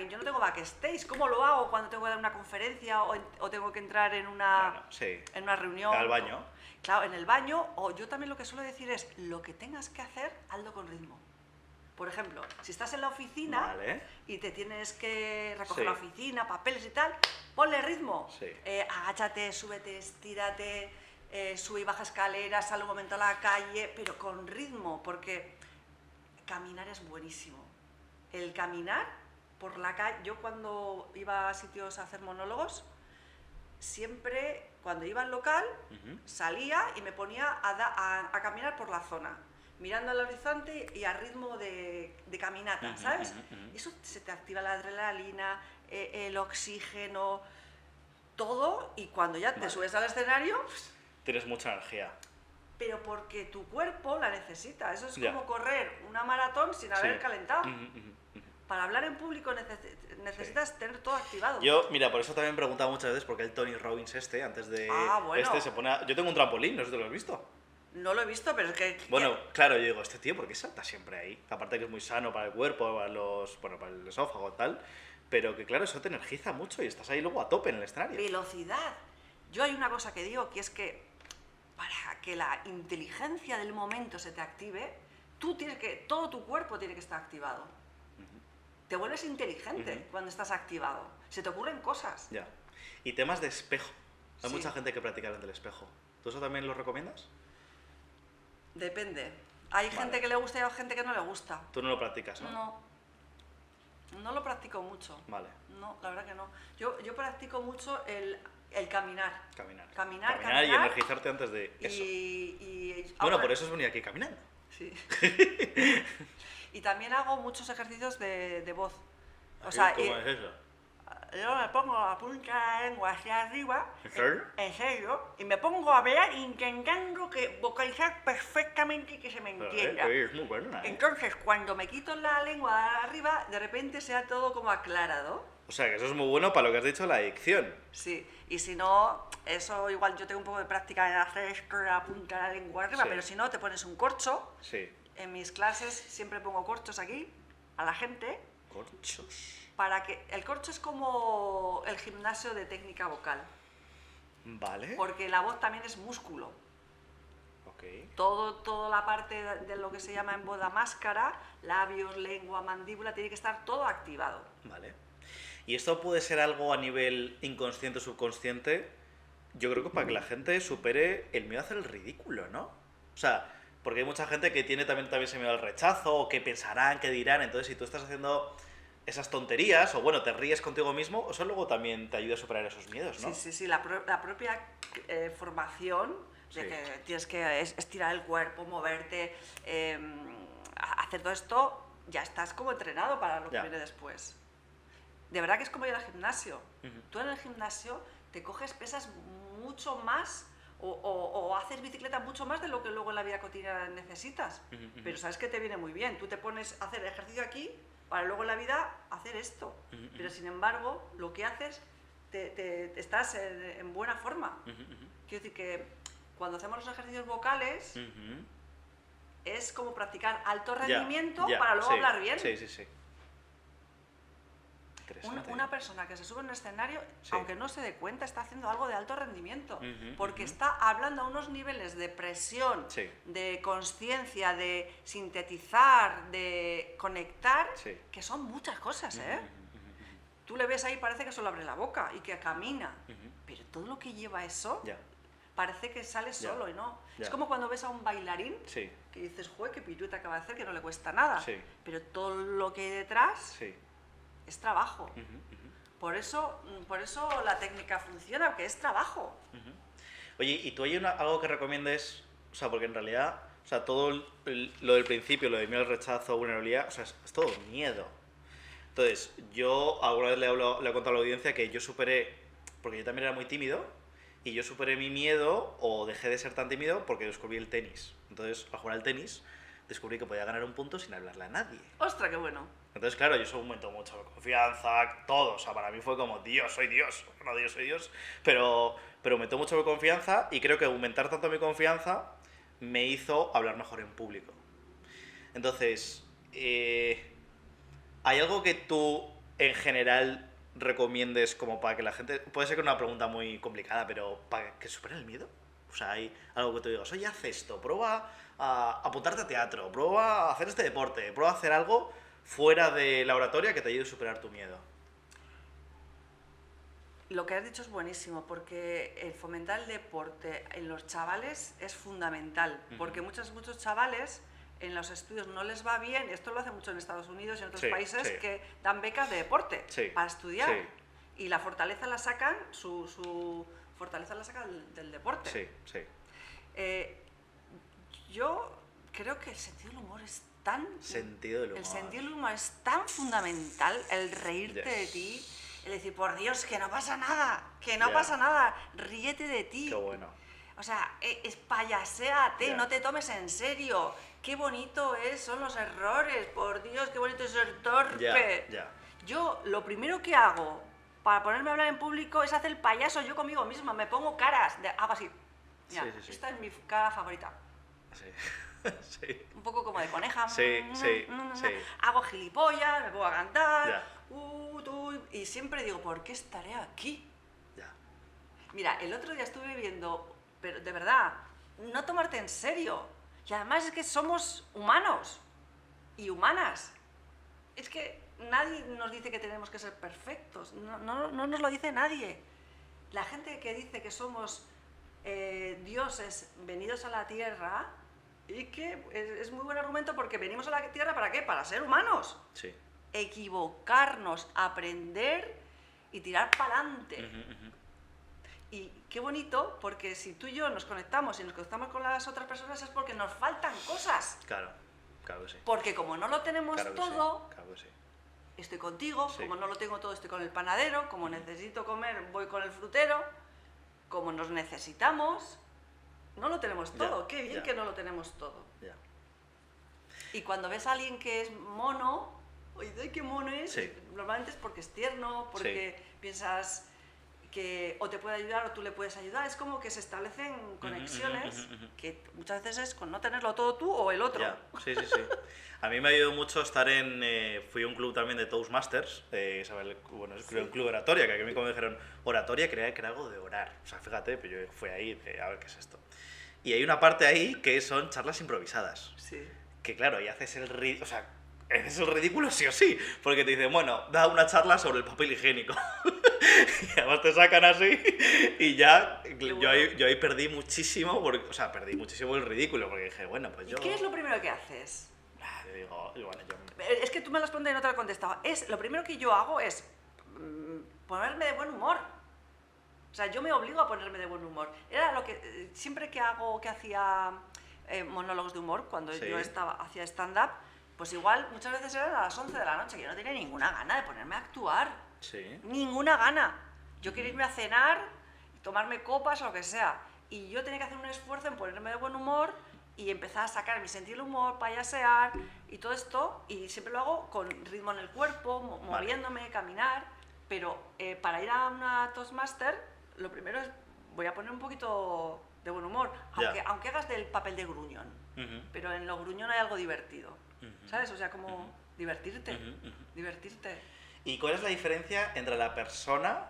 yo no tengo backstage, ¿cómo lo hago cuando tengo que dar una conferencia o tengo que entrar en una, Bueno, sí. en una reunión? Al baño. Claro, en el baño, o yo también lo que suelo decir es, lo que tengas que hacer, hazlo con ritmo. Por ejemplo, si estás en la oficina Vale. y te tienes que recoger Sí. la oficina, papeles y tal, ponle ritmo. Sí. Agáchate, súbete, estírate, sube y baja escaleras, sale un momento a la calle, pero con ritmo, porque caminar es buenísimo. El caminar por la calle, yo cuando iba a sitios a hacer monólogos, siempre cuando iba al local salía y me ponía a caminar por la zona, mirando al horizonte y a ritmo de caminata, ¿sabes? Eso se te activa la adrenalina, el oxígeno, todo, y cuando ya te subes al escenario, Tienes mucha energía. pero porque tu cuerpo la necesita. Eso es Ya. como correr una maratón sin haber Sí. calentado. Para hablar en público necesitas tener todo activado. Yo, mira, por eso también he preguntado muchas veces porque el Tony Robbins antes de Ah, bueno. se pone yo tengo un trampolín, no sé si te lo has visto. No lo he visto, pero es que... Bueno, claro, yo digo, este tío, ¿por qué salta siempre ahí? Aparte que es muy sano para el cuerpo, para el esófago y tal, pero que claro, eso te energiza mucho y estás ahí luego a tope en el escenario. Velocidad. Yo hay una cosa que digo, que es que para que la inteligencia del momento se te active, todo tu cuerpo tiene que estar activado. Te vuelves inteligente cuando estás activado. Se te ocurren cosas. Ya. Y temas de espejo. Hay Sí. mucha gente que practica el del espejo. ¿Tú eso también lo recomiendas? Depende. Hay Vale. gente que le gusta y hay gente que no le gusta. Tú no lo practicas, ¿no? No. No lo practico mucho. Vale. No, la verdad que no. Yo practico mucho el caminar. Caminar. Caminar. Y energizarte antes de eso. Bueno, ahora- por eso es venir aquí caminando. Sí. Y también hago muchos ejercicios de voz. O Ay, sea, ¿cómo es eso? yo me pongo la punta de la lengua hacia arriba. ¿En serio? En serio. Y me pongo a hablar intentando vocalizar perfectamente y que se me entienda. Es muy buena, ¿eh? Entonces, cuando me quito la lengua de arriba, de repente sea todo como aclarado. O sea, que eso es muy bueno para lo que has dicho, la adicción. Sí, y si no, eso igual yo tengo un poco de práctica en hacer esto de la punta de la lengua arriba, Sí. pero si no, te pones un corcho. Sí. En mis clases siempre pongo corchos aquí a la gente Corchos. para que... El corcho es como el gimnasio de técnica vocal, Vale. porque la voz también es músculo. Ok. Toda la parte de lo que se llama en voz la máscara, labios, lengua, mandíbula, tiene que estar todo activado. Vale. Y esto puede ser algo a nivel inconsciente o subconsciente, yo creo que para que la gente supere el miedo a hacer el ridículo, ¿no? O sea, porque hay mucha gente que tiene también ese miedo al rechazo, o que pensarán, que dirán, entonces si tú estás haciendo esas tonterías, o bueno, te ríes contigo mismo, eso luego también te ayuda a superar esos miedos, ¿no? Sí, la propia formación de Sí. que tienes que estirar el cuerpo, moverte, hacer todo esto, ya estás como entrenado para lo que Ya. viene después. De verdad que es como ir al gimnasio. Ujú. Tú en el gimnasio te coges pesas mucho más o haces bicicleta mucho más de lo que luego en la vida cotidiana necesitas. Ujú, ujú. Pero sabes que te viene muy bien. Tú te pones a hacer ejercicio aquí para luego en la vida hacer esto. Ujú, ujú. Pero sin embargo, lo que haces, estás en buena forma. Ujú, ujú. Quiero decir que cuando hacemos los ejercicios vocales Ujú. es como practicar alto Ya, rendimiento ya, para luego sí, hablar bien. Sí. Interesante. Una persona que se sube en un escenario, Sí. aunque no se dé cuenta, está haciendo algo de alto rendimiento, Ujú, porque ujú. está hablando a unos niveles de presión, Sí. de conciencia, de sintetizar, de conectar, Sí. que son muchas cosas, Ujú, ¿eh? ujú, ujú. Tú le ves ahí, parece que solo abre la boca y que camina, Ujú. pero todo lo que lleva eso Ya. parece que sale solo y no. Ya. Es como cuando ves a un bailarín Sí. que dices, jue, qué pirueta acaba de hacer, que no le cuesta nada, Sí. pero todo lo que hay detrás Sí. es trabajo. Ujú, ujú. Por eso la técnica funciona, porque es trabajo. Oye, ¿y tú hay algo que recomiendes? O sea, porque en realidad, o sea, todo lo del principio, lo de miedo al rechazo, vulnerabilidad, o sea, es todo miedo. Entonces, yo alguna vez le he contado a la audiencia que yo superé, porque yo también era muy tímido, y yo superé mi miedo, o dejé de ser tan tímido, porque descubrí el tenis. Entonces, al jugar al tenis, descubrí que podía ganar un punto sin hablarle a nadie. ¡Ostras, qué bueno! Entonces, claro, yo eso aumentó mucho la confianza, todo. O sea, para mí fue como, Dios, soy Dios. No, Dios, soy Dios. Pero aumentó mucho mi confianza y creo que aumentar tanto mi confianza me hizo hablar mejor en público. Entonces, ¿hay algo que tú, en general, recomiendes como para que la gente... Puede ser que una pregunta muy complicada, pero para que supere el miedo? O sea, ¿hay algo que tú digas, oye, haz esto, prueba a apuntarte a teatro, prueba a hacer este deporte, prueba a hacer algo fuera de la oratoria que te ayude a superar tu miedo? Lo que has dicho es buenísimo, porque el fomentar el deporte en los chavales es fundamental, porque muchos chavales en los estudios no les va bien, esto lo hace mucho en Estados Unidos y en otros Sí, países, sí. que dan becas de deporte Sí, para estudiar. sí. Y la fortaleza la sacan, su fortaleza la sacan del deporte. Sí, sí. Yo creo que el sentido del humor es tan... Sentido del humor. El sentido del humor es tan fundamental, el reírte Yes. de ti, el decir, por Dios, que no pasa nada, que no Ya. pasa nada, ríete de ti. Qué bueno. O sea, payaséate, Ya. no te tomes en serio. Qué bonito son los errores, por Dios, qué bonito es ser torpe. Ya. Yo lo primero que hago para ponerme a hablar en público es hacer el payaso yo conmigo misma, me pongo caras, hago así. Mira, Sí, sí, sí. esta es mi cara favorita. Sí. Sí. Un poco como de coneja. Sí, sí, sí. Hago gilipollas, me pongo a cantar. Ya. Y siempre digo, ¿por qué estaré aquí? Ya. Mira, el otro día estuve viendo, pero de verdad, no tomarte en serio. Y además es que somos humanos y humanas. Es que nadie nos dice que tenemos que ser perfectos. No nos lo dice nadie. La gente que dice que somos dioses venidos a la tierra, y que es muy buen argumento porque venimos a la tierra ¿para qué? Para ser humanos. Sí. Equivocarnos, aprender y tirar para adelante. Y qué bonito, porque si tú y yo nos conectamos y nos conectamos con las otras personas es porque nos faltan cosas. Claro, claro que sí. Porque como no lo tenemos Claro que todo, sí, claro que sí. estoy contigo, Sí. como no lo tengo todo, estoy con el panadero, como necesito comer, voy con el frutero, como nos necesitamos, no lo tenemos todo. Ya, Qué bien ya. que no lo tenemos todo. Ya. Y cuando ves a alguien que es mono, oye, ¿de qué mono es? Sí. Normalmente es porque es tierno, porque piensas que o te puede ayudar o tú le puedes ayudar. Es como que se establecen conexiones que muchas veces es con no tenerlo todo tú o el otro. Ya. Sí, sí, sí. A mí me ayudó mucho estar en... fui a un club también de Toastmasters, ¿sabes? Bueno, es un club de oratoria, que a mí cuando me dijeron oratoria creía que era algo de orar. O sea, fíjate, pues yo fui ahí, a ver qué es esto. Y hay una parte ahí que son charlas improvisadas. Sí. Que claro, y haces el ridículo, o sea, haces el ridículo sí o sí, porque te dicen, bueno, da una charla sobre el papel higiénico. Y además te sacan así y ya, yo ahí perdí muchísimo, porque, o sea, perdí muchísimo el ridículo, porque dije, bueno, pues yo... ¿Y qué es lo primero que haces? Yo digo, bueno, yo... Es que tú me lo has preguntado y no te lo he contestado. Lo primero que yo hago es ponerme de buen humor. O sea, yo me obligo a ponerme de buen humor. Era lo que siempre que hacía monólogos de humor, cuando Sí. yo hacía stand-up, pues igual muchas veces eran a las 11 de la noche, que yo no tenía ninguna gana de ponerme a actuar. Sí. Ninguna gana. Yo quería irme a cenar, tomarme copas o lo que sea. Y yo tenía que hacer un esfuerzo en ponerme de buen humor y empezar a sacar mi sentido del humor, payasear y todo esto. Y siempre lo hago con ritmo en el cuerpo, moviéndome, caminar. Pero para ir a una Toastmaster, lo primero es, voy a poner un poquito de buen humor. Aunque hagas del papel de gruñón. Pero en lo gruñón hay algo divertido. ¿Sabes? O sea, como divertirte. Divertirte. ¿Y cuál es la diferencia entre la persona?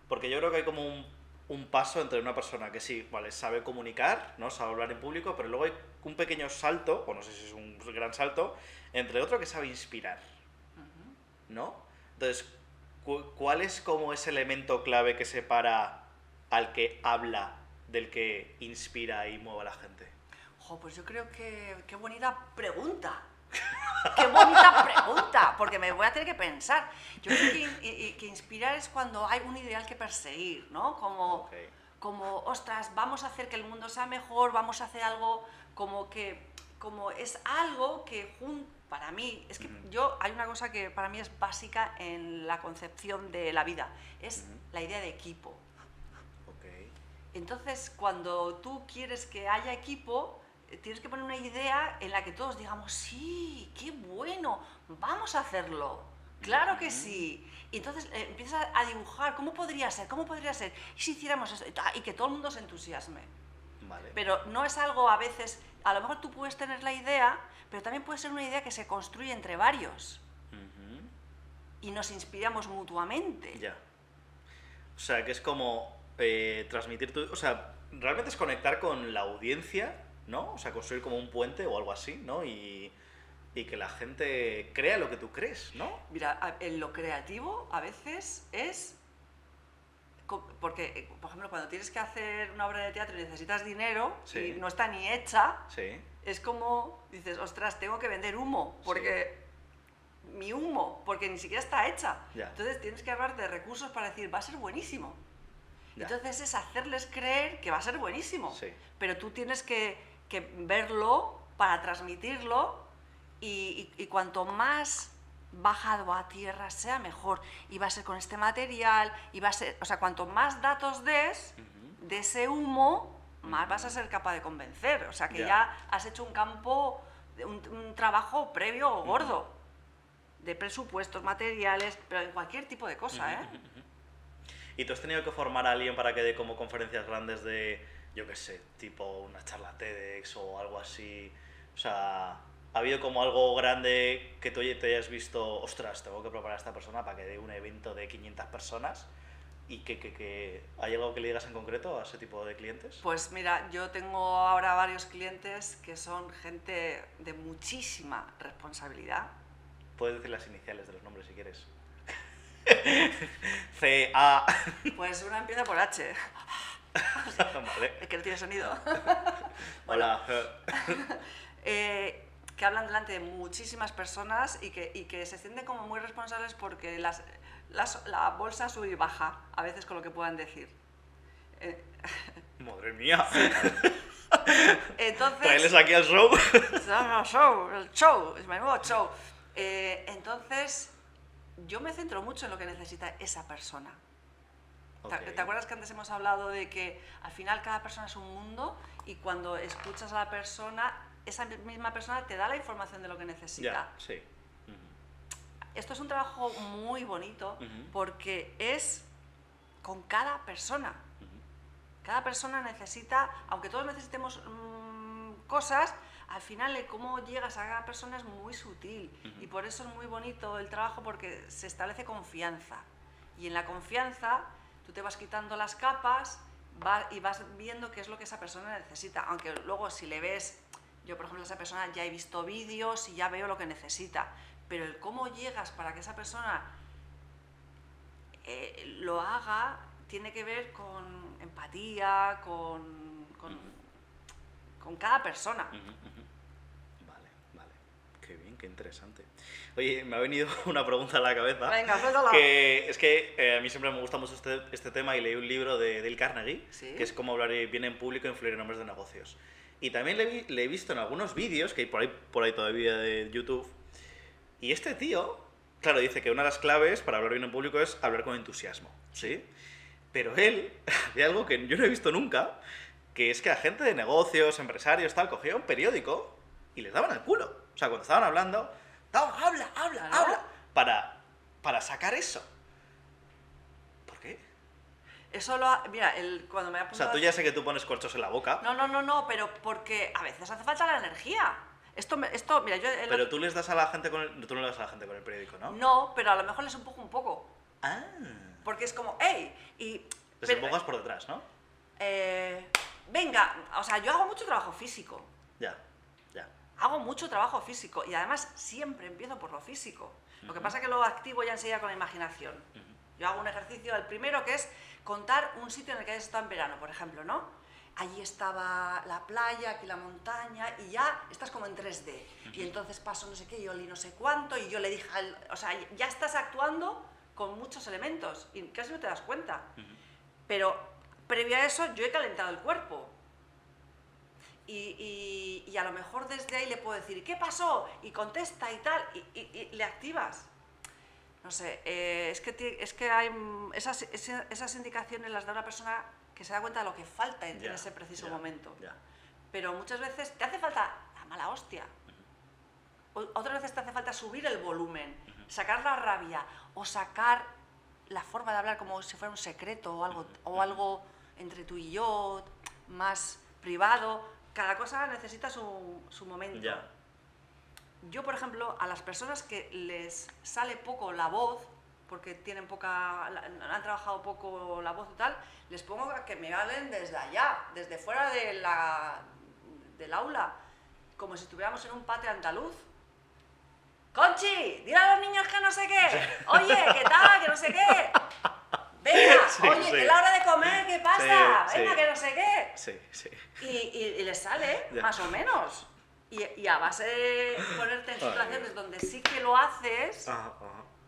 Porque yo creo que hay como un paso entre una persona que sí, vale, sabe comunicar, ¿no? Sabe hablar en público, pero luego hay un pequeño salto, o no sé si es un gran salto, entre otro que sabe inspirar, ¿no? Entonces, ¿cuál es como ese elemento clave que separa al que habla del que inspira y mueve a la gente? Pues yo creo que... ¡Qué bonita pregunta! ¡Qué bonita pregunta! Porque me voy a tener que pensar. Yo creo que inspirar es cuando hay un ideal que perseguir, ¿no? Como, ostras, vamos a hacer que el mundo sea mejor, vamos a hacer algo como es algo que para mí, es que hay una cosa que para mí es básica en la concepción de la vida, es la idea de equipo. Entonces, cuando tú quieres que haya equipo, tienes que poner una idea en la que todos digamos, sí, qué bueno, vamos a hacerlo, claro que sí. Y entonces empiezas a dibujar, ¿cómo podría ser? ¿Cómo podría ser? ¿Y si hiciéramos eso? Y que todo el mundo se entusiasme. Vale. Pero no es algo a veces, a lo mejor tú puedes tener la idea, pero también puede ser una idea que se construye entre varios. Y nos inspiramos mutuamente. Ya. O sea, que es como transmitir tu... O sea, realmente es conectar con la audiencia, ¿no? O sea, construir como un puente o algo así, ¿no? Y que la gente crea lo que tú crees, ¿no? Mira, en lo creativo a veces es... Porque, por ejemplo, cuando tienes que hacer una obra de teatro y necesitas dinero y no está ni hecha, es como, dices, ostras, tengo que vender humo, porque mi humo, porque ni siquiera está hecha. Entonces tienes que hablar de recursos para decir, va a ser buenísimo. Entonces es hacerles creer que va a ser buenísimo. Pero tú tienes que verlo para transmitirlo y cuanto más bajado a tierra sea mejor, y va a ser con este material, y va a ser, o sea, cuanto más datos des de ese humo, más vas a ser capaz de convencer, o sea, que ya has hecho un campo, un trabajo previo gordo, de presupuestos, materiales, pero en cualquier tipo de cosa, ¿eh? ¿Y tú has tenido que formar a alguien para que dé como conferencias grandes de yo qué sé, tipo una charla TEDx o algo así? O sea, ¿ha habido como algo grande que tú te hayas visto, ostras, tengo que preparar a esta persona para que dé un evento de 500 personas? ¿Y que hay algo que le digas en concreto a ese tipo de clientes? Pues mira, yo tengo ahora varios clientes que son gente de muchísima responsabilidad. Puedes decir las iniciales de los nombres si quieres. C, A. Pues una empieza por H. Vale. Es que no tiene sonido. Hola. Que hablan delante de muchísimas personas y que se sienten como muy responsables porque la bolsa sube y baja, a veces con lo que puedan decir. Madre mía. Entonces... Traerles aquí al show. El show, es mi nuevo show. Entonces, yo me centro mucho en lo que necesita esa persona. Okay. ¿Te acuerdas que antes hemos hablado de que al final cada persona es un mundo y cuando escuchas a la persona, esa misma persona te da la información de lo que necesita? Ya, sí. Esto es un trabajo muy bonito porque es con cada persona. Cada persona necesita, aunque todos necesitemos cosas, al final el cómo llegas a cada persona es muy sutil y por eso es muy bonito el trabajo porque se establece confianza y en la confianza tú te vas quitando las capas y vas viendo qué es lo que esa persona necesita, aunque luego si le ves, yo por ejemplo a esa persona ya he visto vídeos y ya veo lo que necesita, pero el cómo llegas para que esa persona lo haga tiene que ver con empatía, con cada persona. Vale. Qué bien, qué interesante. Oye, me ha venido una pregunta a la cabeza. Venga, suéltala. Que es que a mí siempre me gusta mucho este tema y leí un libro de Dale Carnegie, ¿Sí? que es cómo hablar bien en público e influir en hombres de negocios. Y también le he visto en algunos vídeos que hay por ahí todavía de YouTube. Y este tío, claro, dice que una de las claves para hablar bien en público es hablar con entusiasmo, ¿sí? Pero él, de algo que yo no he visto nunca, que es que la gente de negocios, empresarios, tal, cogía un periódico y les daban el culo. O sea, cuando estaban hablando, habla, para sacar eso. ¿Por qué? Eso mira, cuando me ha O apuntado... sea, tú ya sé que tú pones corchos en la boca. No, pero porque a veces hace falta la energía. Mira, yo... Pero tú les das a la gente tú no le das a la gente con el periódico, ¿no? No, pero a lo mejor les empujo un poco. Ah. Porque es como, ¡ey! Les empujas por detrás, ¿no? Venga, o sea, yo hago mucho trabajo físico. Ya. Hago mucho trabajo físico y además siempre empiezo por lo físico. Lo que pasa es que lo activo ya enseguida con la imaginación. Yo hago un ejercicio, el primero, que es contar un sitio en el que hayas estado en verano, por ejemplo, ¿no? Allí estaba la playa, aquí la montaña, y ya estás como en 3D. Y entonces paso no sé qué, yo olí no sé cuánto, y yo le dije o sea, ya estás actuando con muchos elementos, y casi no te das cuenta. Pero previo a eso, yo he calentado el cuerpo. Y a lo mejor desde ahí le puedo decir, ¿qué pasó? Y contesta y tal, y le activas. No sé, es que hay esas indicaciones las da una persona que se da cuenta de lo que falta en ese preciso momento. Pero muchas veces te hace falta la mala hostia. Otras veces te hace falta subir el volumen, sacar la rabia o sacar la forma de hablar como si fuera un secreto o algo entre tú y yo, más privado. Cada cosa necesita su momento. Yo, por ejemplo, a las personas que les sale poco la voz, porque han trabajado poco la voz y tal, les pongo a que me hablen desde allá, desde fuera del aula, como si estuviéramos en un patio andaluz. ¡Conchi! ¡Dile a los niños que no sé qué! ¡Oye, qué tal! ¡Que no sé qué! ¡Venga! ¡Oye, que es la hora de comer! ¿Qué pasa? ¡Venga, que no sé qué! Sí. Y les sale, más o menos. Y a base de ponerte en situaciones donde sí que lo haces,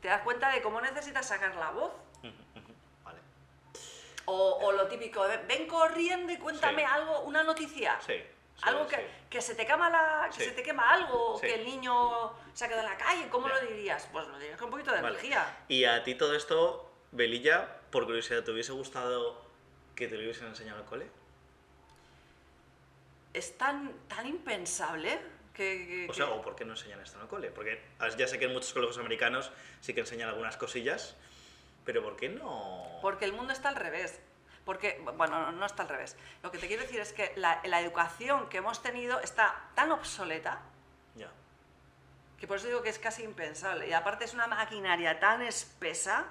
te das cuenta de cómo necesitas sacar la voz. Vale. O lo típico, ven corriendo y cuéntame algo, una noticia. Algo que se te se te quema algo, que el niño se ha quedado en la calle, ¿cómo lo dirías? Pues lo dirías con un poquito de energía. Y a ti todo esto, Velilla, por curiosidad, ¿te hubiese gustado que te lo hubiesen enseñado al cole? Es tan impensable o ¿por qué no enseñan esto en el cole? Porque ya sé que en muchos colegios americanos sí que enseñan algunas cosillas, pero ¿por qué no? Porque el mundo está al revés. Porque, bueno, no está al revés. Lo que te quiero decir es que la educación que hemos tenido está tan obsoleta Ya. que por eso digo que es casi impensable. Y aparte es una maquinaria tan espesa,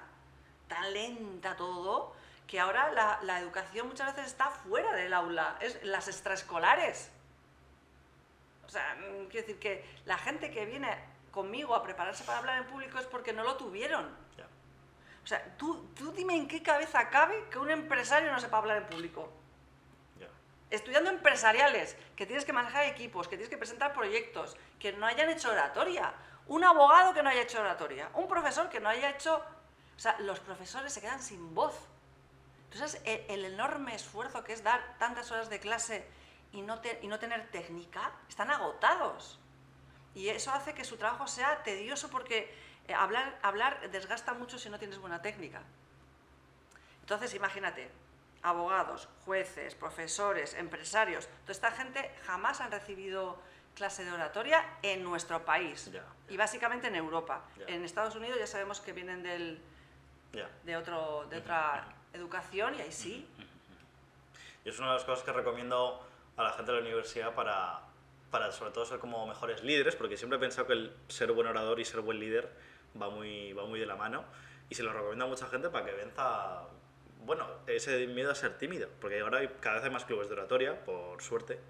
tan lenta todo, que ahora la educación muchas veces está fuera del aula, es las extraescolares. O sea, quiero decir que la gente que viene conmigo a prepararse para hablar en público es porque no lo tuvieron. Ya. O sea, tú dime en qué cabeza cabe que un empresario no sepa hablar en público. Ya. Estudiando empresariales, que tienes que manejar equipos, que tienes que presentar proyectos, que no hayan hecho oratoria, un abogado que no haya hecho oratoria, un profesor que no haya hecho... O sea, los profesores se quedan sin voz. Entonces, el enorme esfuerzo que es dar tantas horas de clase y no tener técnica, están agotados. Y eso hace que su trabajo sea tedioso porque hablar desgasta mucho si no tienes buena técnica. Entonces, imagínate, abogados, jueces, profesores, empresarios, toda esta gente jamás han recibido clase de oratoria en nuestro país. Ya. Y básicamente en Europa. Ya. En Estados Unidos ya sabemos que vienen Ya. de otra educación y ahí sí. Y es una de las cosas que recomiendo a la gente de la universidad para sobre todo ser como mejores líderes, porque siempre he pensado que el ser buen orador y ser buen líder va muy de la mano, y se lo recomiendo a mucha gente para que venza, bueno, ese miedo a ser tímido, porque ahora cada vez hay más clubes de oratoria, por suerte,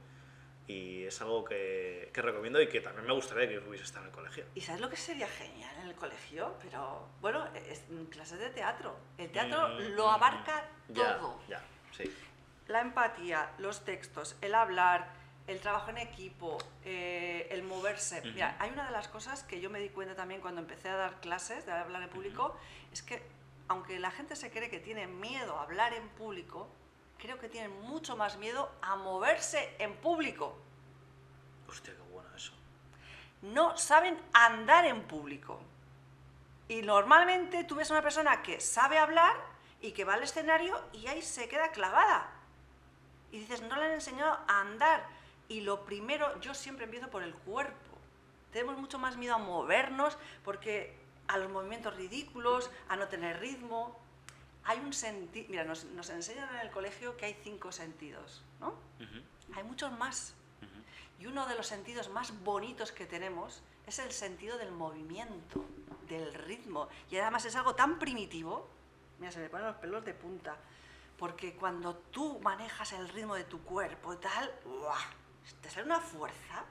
y es algo que recomiendo y que también me gustaría que hubiese estado en el colegio. ¿Y sabes lo que sería genial en el colegio? Pero, bueno, es clases de teatro. El teatro lo abarca todo. Ya, sí. La empatía, los textos, el hablar, el trabajo en equipo, el moverse. Mira, hay una de las cosas que yo me di cuenta también cuando empecé a dar clases de hablar en público, es que aunque la gente se cree que tiene miedo a hablar en público, creo que tienen mucho más miedo a moverse en público. Hostia, qué bueno eso. No saben andar en público. Y normalmente tú ves a una persona que sabe hablar y que va al escenario y ahí se queda clavada. Y dices, no le han enseñado a andar. Y lo primero, yo siempre empiezo por el cuerpo. Tenemos mucho más miedo a movernos porque a los movimientos ridículos, a no tener ritmo. Hay un sentido, mira, nos enseñan en el colegio que hay 5 sentidos, ¿no? Hay muchos más. Y uno de los sentidos más bonitos que tenemos es el sentido del movimiento, del ritmo. Y además es algo tan primitivo, mira, se me ponen los pelos de punta, porque cuando tú manejas el ritmo de tu cuerpo y tal, ¡buah!, te sale una fuerza.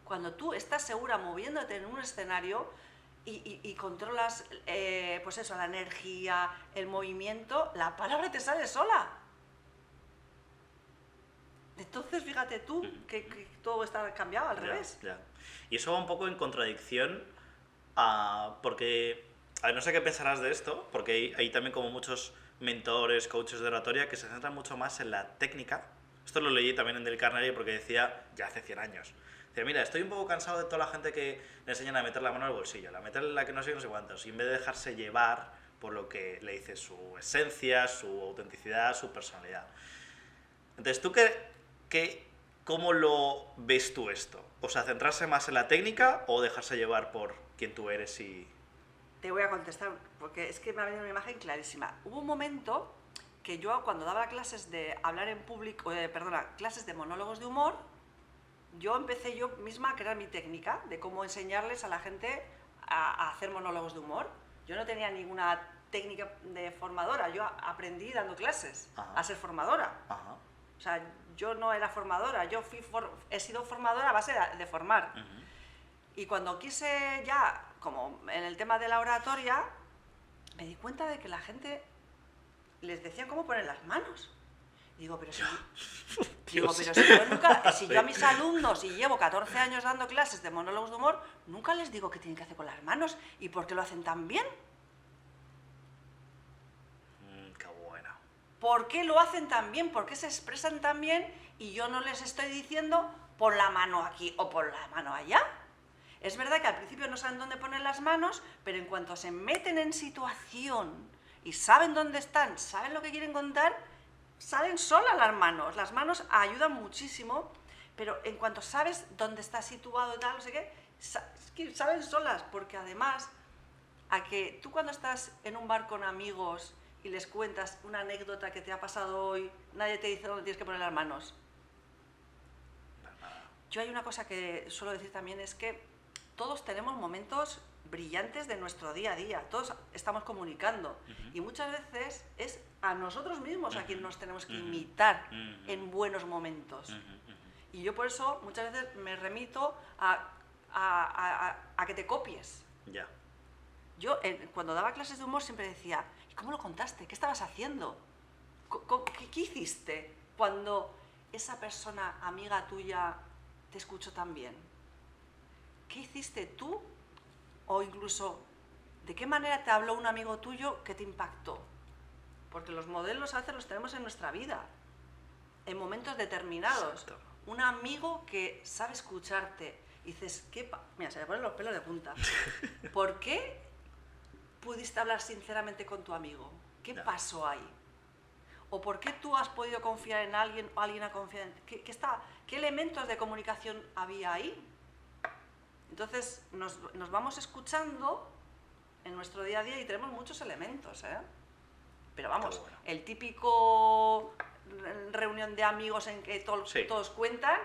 Cuando tú estás segura moviéndote en un escenario y controlas, pues eso, la energía, el movimiento, la palabra te sale sola. Entonces, fíjate tú que todo está cambiado al revés. Ya. Y eso va un poco en contradicción porque, a ver, no sé qué pensarás de esto, porque hay también como muchos mentores, coaches de oratoria que se centran mucho más en la técnica. Esto lo leí también en Dale Carnegie porque decía, ya hace 100 años, decía, mira, estoy un poco cansado de toda la gente que le enseñan a meter la mano al bolsillo, a meter la que no sé, no sé cuántos, y en vez de dejarse llevar por lo que le dice su esencia, su autenticidad, su personalidad. Entonces, ¿tú cómo lo ves tú esto? O sea, ¿centrarse más en la técnica o dejarse llevar por quién tú eres y...? Te voy a contestar, porque es que me ha venido una imagen clarísima. Hubo un momento que yo, cuando daba clases de hablar en público, clases de monólogos de humor, yo empecé yo misma a crear mi técnica de cómo enseñarles a la gente a hacer monólogos de humor. Yo no tenía ninguna técnica de formadora, yo aprendí dando clases a ser formadora. Ajá. O sea, yo no era formadora, yo he sido formadora a base de formar. Y cuando quise ya, como en el tema de la oratoria, me di cuenta de que la gente les decía cómo poner las manos. Y digo, pero si yo a mis alumnos, y llevo 14 años dando clases de monólogos de humor, nunca les digo qué tienen que hacer con las manos y por qué lo hacen tan bien. Qué buena. ¿Por qué lo hacen tan bien? ¿Por qué se expresan tan bien? Y yo no les estoy diciendo pon la mano aquí o pon la mano allá. Es verdad que al principio no saben dónde poner las manos, pero en cuanto se meten en situación y saben dónde están, saben lo que quieren contar, salen solas las manos. Las manos ayudan muchísimo, pero en cuanto sabes dónde está situado y tal, no sé qué, salen solas, porque además, a que tú cuando estás en un bar con amigos y les cuentas una anécdota que te ha pasado hoy, nadie te dice dónde tienes que poner las manos. Yo hay una cosa que suelo decir también, es que todos tenemos momentos brillantes de nuestro día a día, todos estamos comunicando y muchas veces es a nosotros mismos a quien nos tenemos que imitar en buenos momentos. Y yo por eso muchas veces me remito a que te copies. Ya. Yo cuando daba clases de humor siempre decía, ¿y cómo lo contaste? ¿Qué estabas haciendo? ¿Qué hiciste cuando esa persona, amiga tuya, te escuchó tan bien? ¿Qué hiciste tú? O incluso, ¿de qué manera te habló un amigo tuyo que te impactó? Porque los modelos a veces los tenemos en nuestra vida, en momentos determinados. Exacto. Un amigo que sabe escucharte y dices, mira, se me ponen los pelos de punta. ¿Por qué pudiste hablar sinceramente con tu amigo? ¿Qué pasó ahí? ¿O por qué tú has podido confiar en alguien o alguien ha confiado en ti? ¿Qué elementos de comunicación había ahí? Entonces nos vamos escuchando en nuestro día a día y tenemos muchos elementos, ¿eh? Pero vamos, bueno. el típico reunión de amigos en que todos cuentan,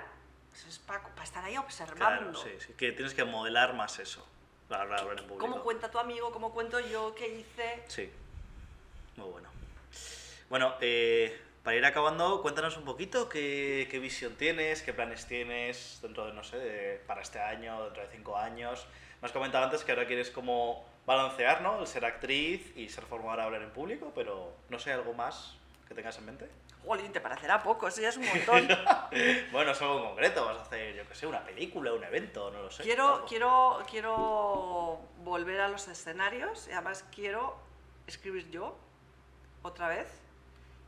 eso es para estar ahí observando. Claro, sí, que tienes que modelar más eso para hablar en público. ¿Cómo cuenta tu amigo? ¿Cómo cuento yo? ¿Qué hice? Sí, muy bueno. Bueno, para ir acabando, cuéntanos un poquito qué visión tienes, qué planes tienes dentro de, no sé, para este año, dentro de 5 años. Me has comentado antes que ahora quieres como balancear, ¿no? El ser actriz y ser formada a hablar en público, pero no sé, ¿algo más que tengas en mente? Jolín, te parecerá poco, eso ya es un montón. Bueno, es algo concreto, vas a hacer, yo qué sé, una película, un evento, no lo sé. Quiero volver a los escenarios y además quiero escribir yo otra vez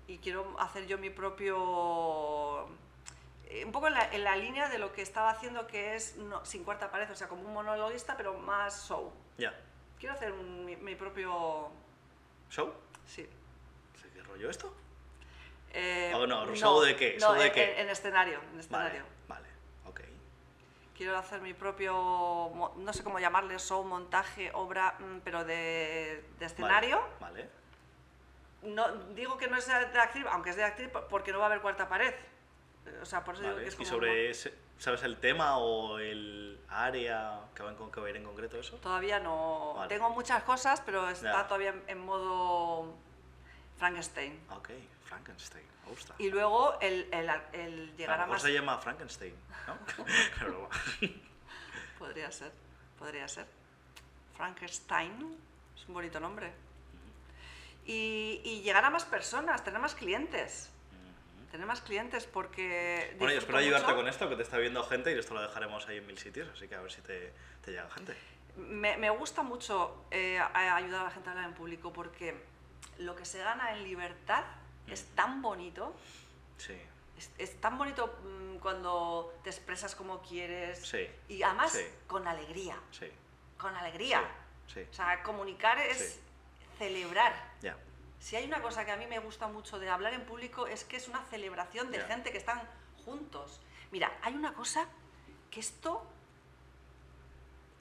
y quiero hacer yo mi propio... un poco en la línea de lo que estaba haciendo, que es sin cuarta pared, o sea, como un monologuista, pero más show. Ya. Quiero hacer mi propio... ¿Show? Sí. ¿Qué rollo esto? ¿O no? ¿Show de qué? ¿Show de qué? En escenario. Vale, ok. Quiero hacer mi propio, no sé cómo llamarle, show, montaje, obra, pero de escenario. Vale. No, digo que no es de actriz, aunque es de actriz, porque no va a haber cuarta pared. O sea, por eso digo que es como... ¿Y sobre sabes el tema o el área que va a ir en concreto eso? Todavía no... Vale. Tengo muchas cosas, pero está todavía en modo Frankenstein. Ok, Frankenstein, ostras. Y luego el llegar a mejor más... se llama Frankenstein, ¿no? Podría ser. Frankenstein es un bonito nombre. Y llegar a más personas, tener más clientes. Tener más clientes porque... Bueno, yo espero ayudarte con esto, que te está viendo gente y esto lo dejaremos ahí en 1000 sitios, así que a ver si te llega gente. Me gusta mucho ayudar a la gente a hablar en público porque lo que se gana en libertad es tan bonito. Sí. Es tan bonito cuando te expresas como quieres. Sí. Y además con alegría. Sí. Con alegría. Sí. O sea, comunicar es celebrar. Ya. Si hay una cosa que a mí me gusta mucho de hablar en público es que es una celebración de gente que están juntos. Mira, hay una cosa que esto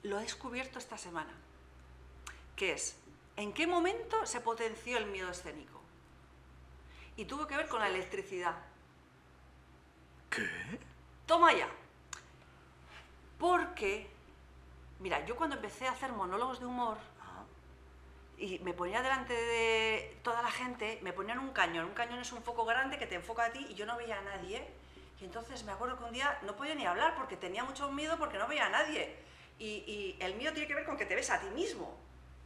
lo he descubierto esta semana, que es, ¿en qué momento se potenció el miedo escénico? Y tuvo que ver con la electricidad. ¿Qué? Toma ya. Porque, mira, yo cuando empecé a hacer monólogos de humor, y me ponía delante de toda la gente, me ponían un cañón. Un cañón es un foco grande que te enfoca a ti y yo no veía a nadie. Y entonces me acuerdo que un día no podía ni hablar porque tenía mucho miedo porque no veía a nadie. Y el miedo tiene que ver con que te ves a ti mismo,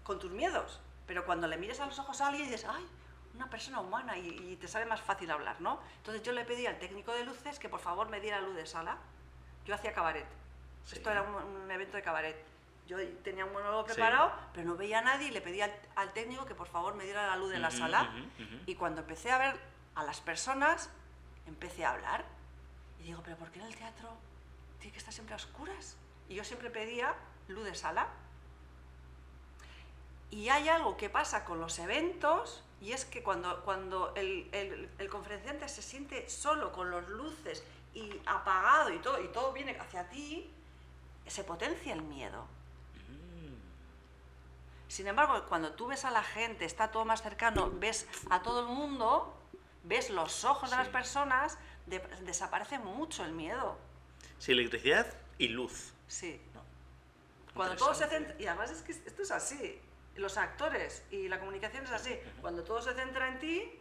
con tus miedos. Pero cuando le mires a los ojos a alguien dices, ¡ay! Una persona humana y te sale más fácil hablar, ¿no? Entonces yo le pedí al técnico de luces que por favor me diera luz de sala. Yo hacía cabaret. Sí. Esto era un evento de cabaret. Yo tenía un monólogo preparado, pero no veía a nadie y le pedí al técnico que por favor me diera la luz de la sala. Y cuando empecé a ver a las personas, empecé a hablar. Y digo, ¿pero por qué en el teatro tiene que estar siempre a oscuras? Y yo siempre pedía luz de sala. Y hay algo que pasa con los eventos, y es que cuando el conferenciante se siente solo con las luces y apagado y todo viene hacia ti, se potencia el miedo. Sin embargo, cuando tú ves a la gente, está todo más cercano, ves a todo el mundo, ves los ojos de las personas, desaparece mucho el miedo. Sí, electricidad y luz. Sí. ¿No? Cuando todo se Interesante. centra, y además es que esto es así, los actores y la comunicación es así, cuando todo se centra en ti,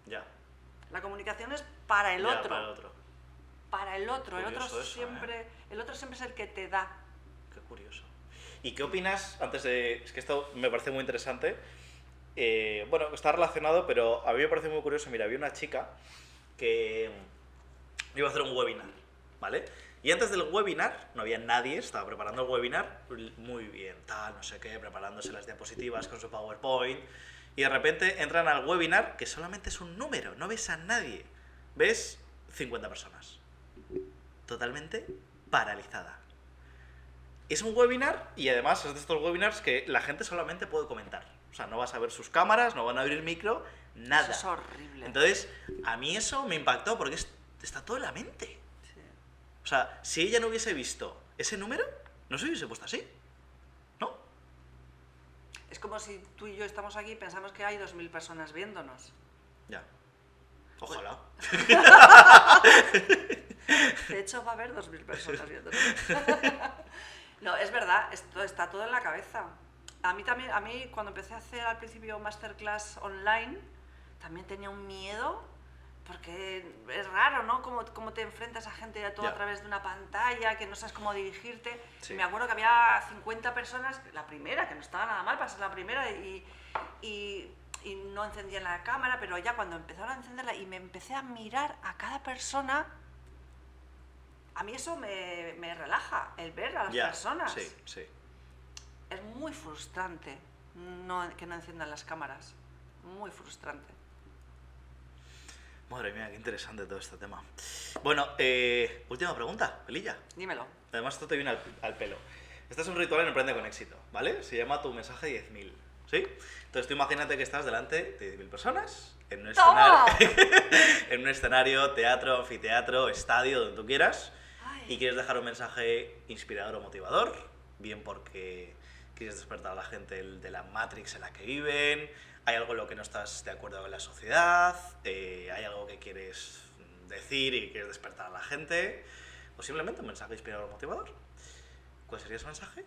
Ya. la comunicación es para el Ya, otro. para el otro. Para el otro, Curioso eso, siempre, el otro siempre es el que te da. Qué curioso. ¿Y qué opinas, antes de... Es que esto me parece muy interesante. Bueno, está relacionado, pero a mí me parece muy curioso. Mira, había una chica que iba a hacer un webinar, ¿vale? Y antes del webinar, no había nadie, estaba preparando el webinar, muy bien, tal, no sé qué, preparándose las diapositivas con su PowerPoint, y de repente entran al webinar, que solamente es un número, no ves a nadie, ves 50 personas, totalmente paralizada. Es un webinar y además es de estos webinars que la gente solamente puede comentar. O sea, no vas a ver sus cámaras, no van a abrir micro, nada. Eso es horrible. Entonces, a mí eso me impactó porque está todo en la mente. Sí. O sea, si ella no hubiese visto ese número, no se hubiese puesto así. ¿No? Es como si tú y yo estamos aquí y pensamos que hay 2000 personas viéndonos. Ya. Ojalá. De hecho, va a haber 2000 personas viéndonos. No, es verdad, esto está todo en la cabeza. A mí cuando empecé a hacer al principio masterclass online, también tenía un miedo, porque es raro, ¿no? Cómo te enfrentas a gente todo Ya. a través de una pantalla, que no sabes cómo dirigirte. Sí. Y me acuerdo que había 50 personas, la primera, que no estaba nada mal para ser la primera, y no encendían la cámara, pero ya cuando empezaron a encenderla y me empecé a mirar a cada persona, a mí eso me relaja, el ver a las Ya. personas. Sí, sí. Es muy frustrante que no enciendan las cámaras. Muy frustrante. Madre mía, qué interesante todo este tema. Bueno, última pregunta, Pelilla. Dímelo. Además, esto te viene al pelo. Este es un ritual en Emprende con Éxito, ¿vale? Se llama Tu Mensaje 10.000, ¿sí? Entonces tú imagínate que estás delante de 10.000 personas en un ¡Toma! en un escenario, teatro, anfiteatro, estadio, donde tú quieras, Ay. y quieres dejar un mensaje inspirador o motivador, bien porque quieres despertar a la gente de la Matrix en la que viven, hay algo en lo que no estás de acuerdo con la sociedad, hay algo que quieres decir y quieres despertar a la gente, o simplemente un mensaje inspirador o motivador. ¿Cuál sería ese mensaje?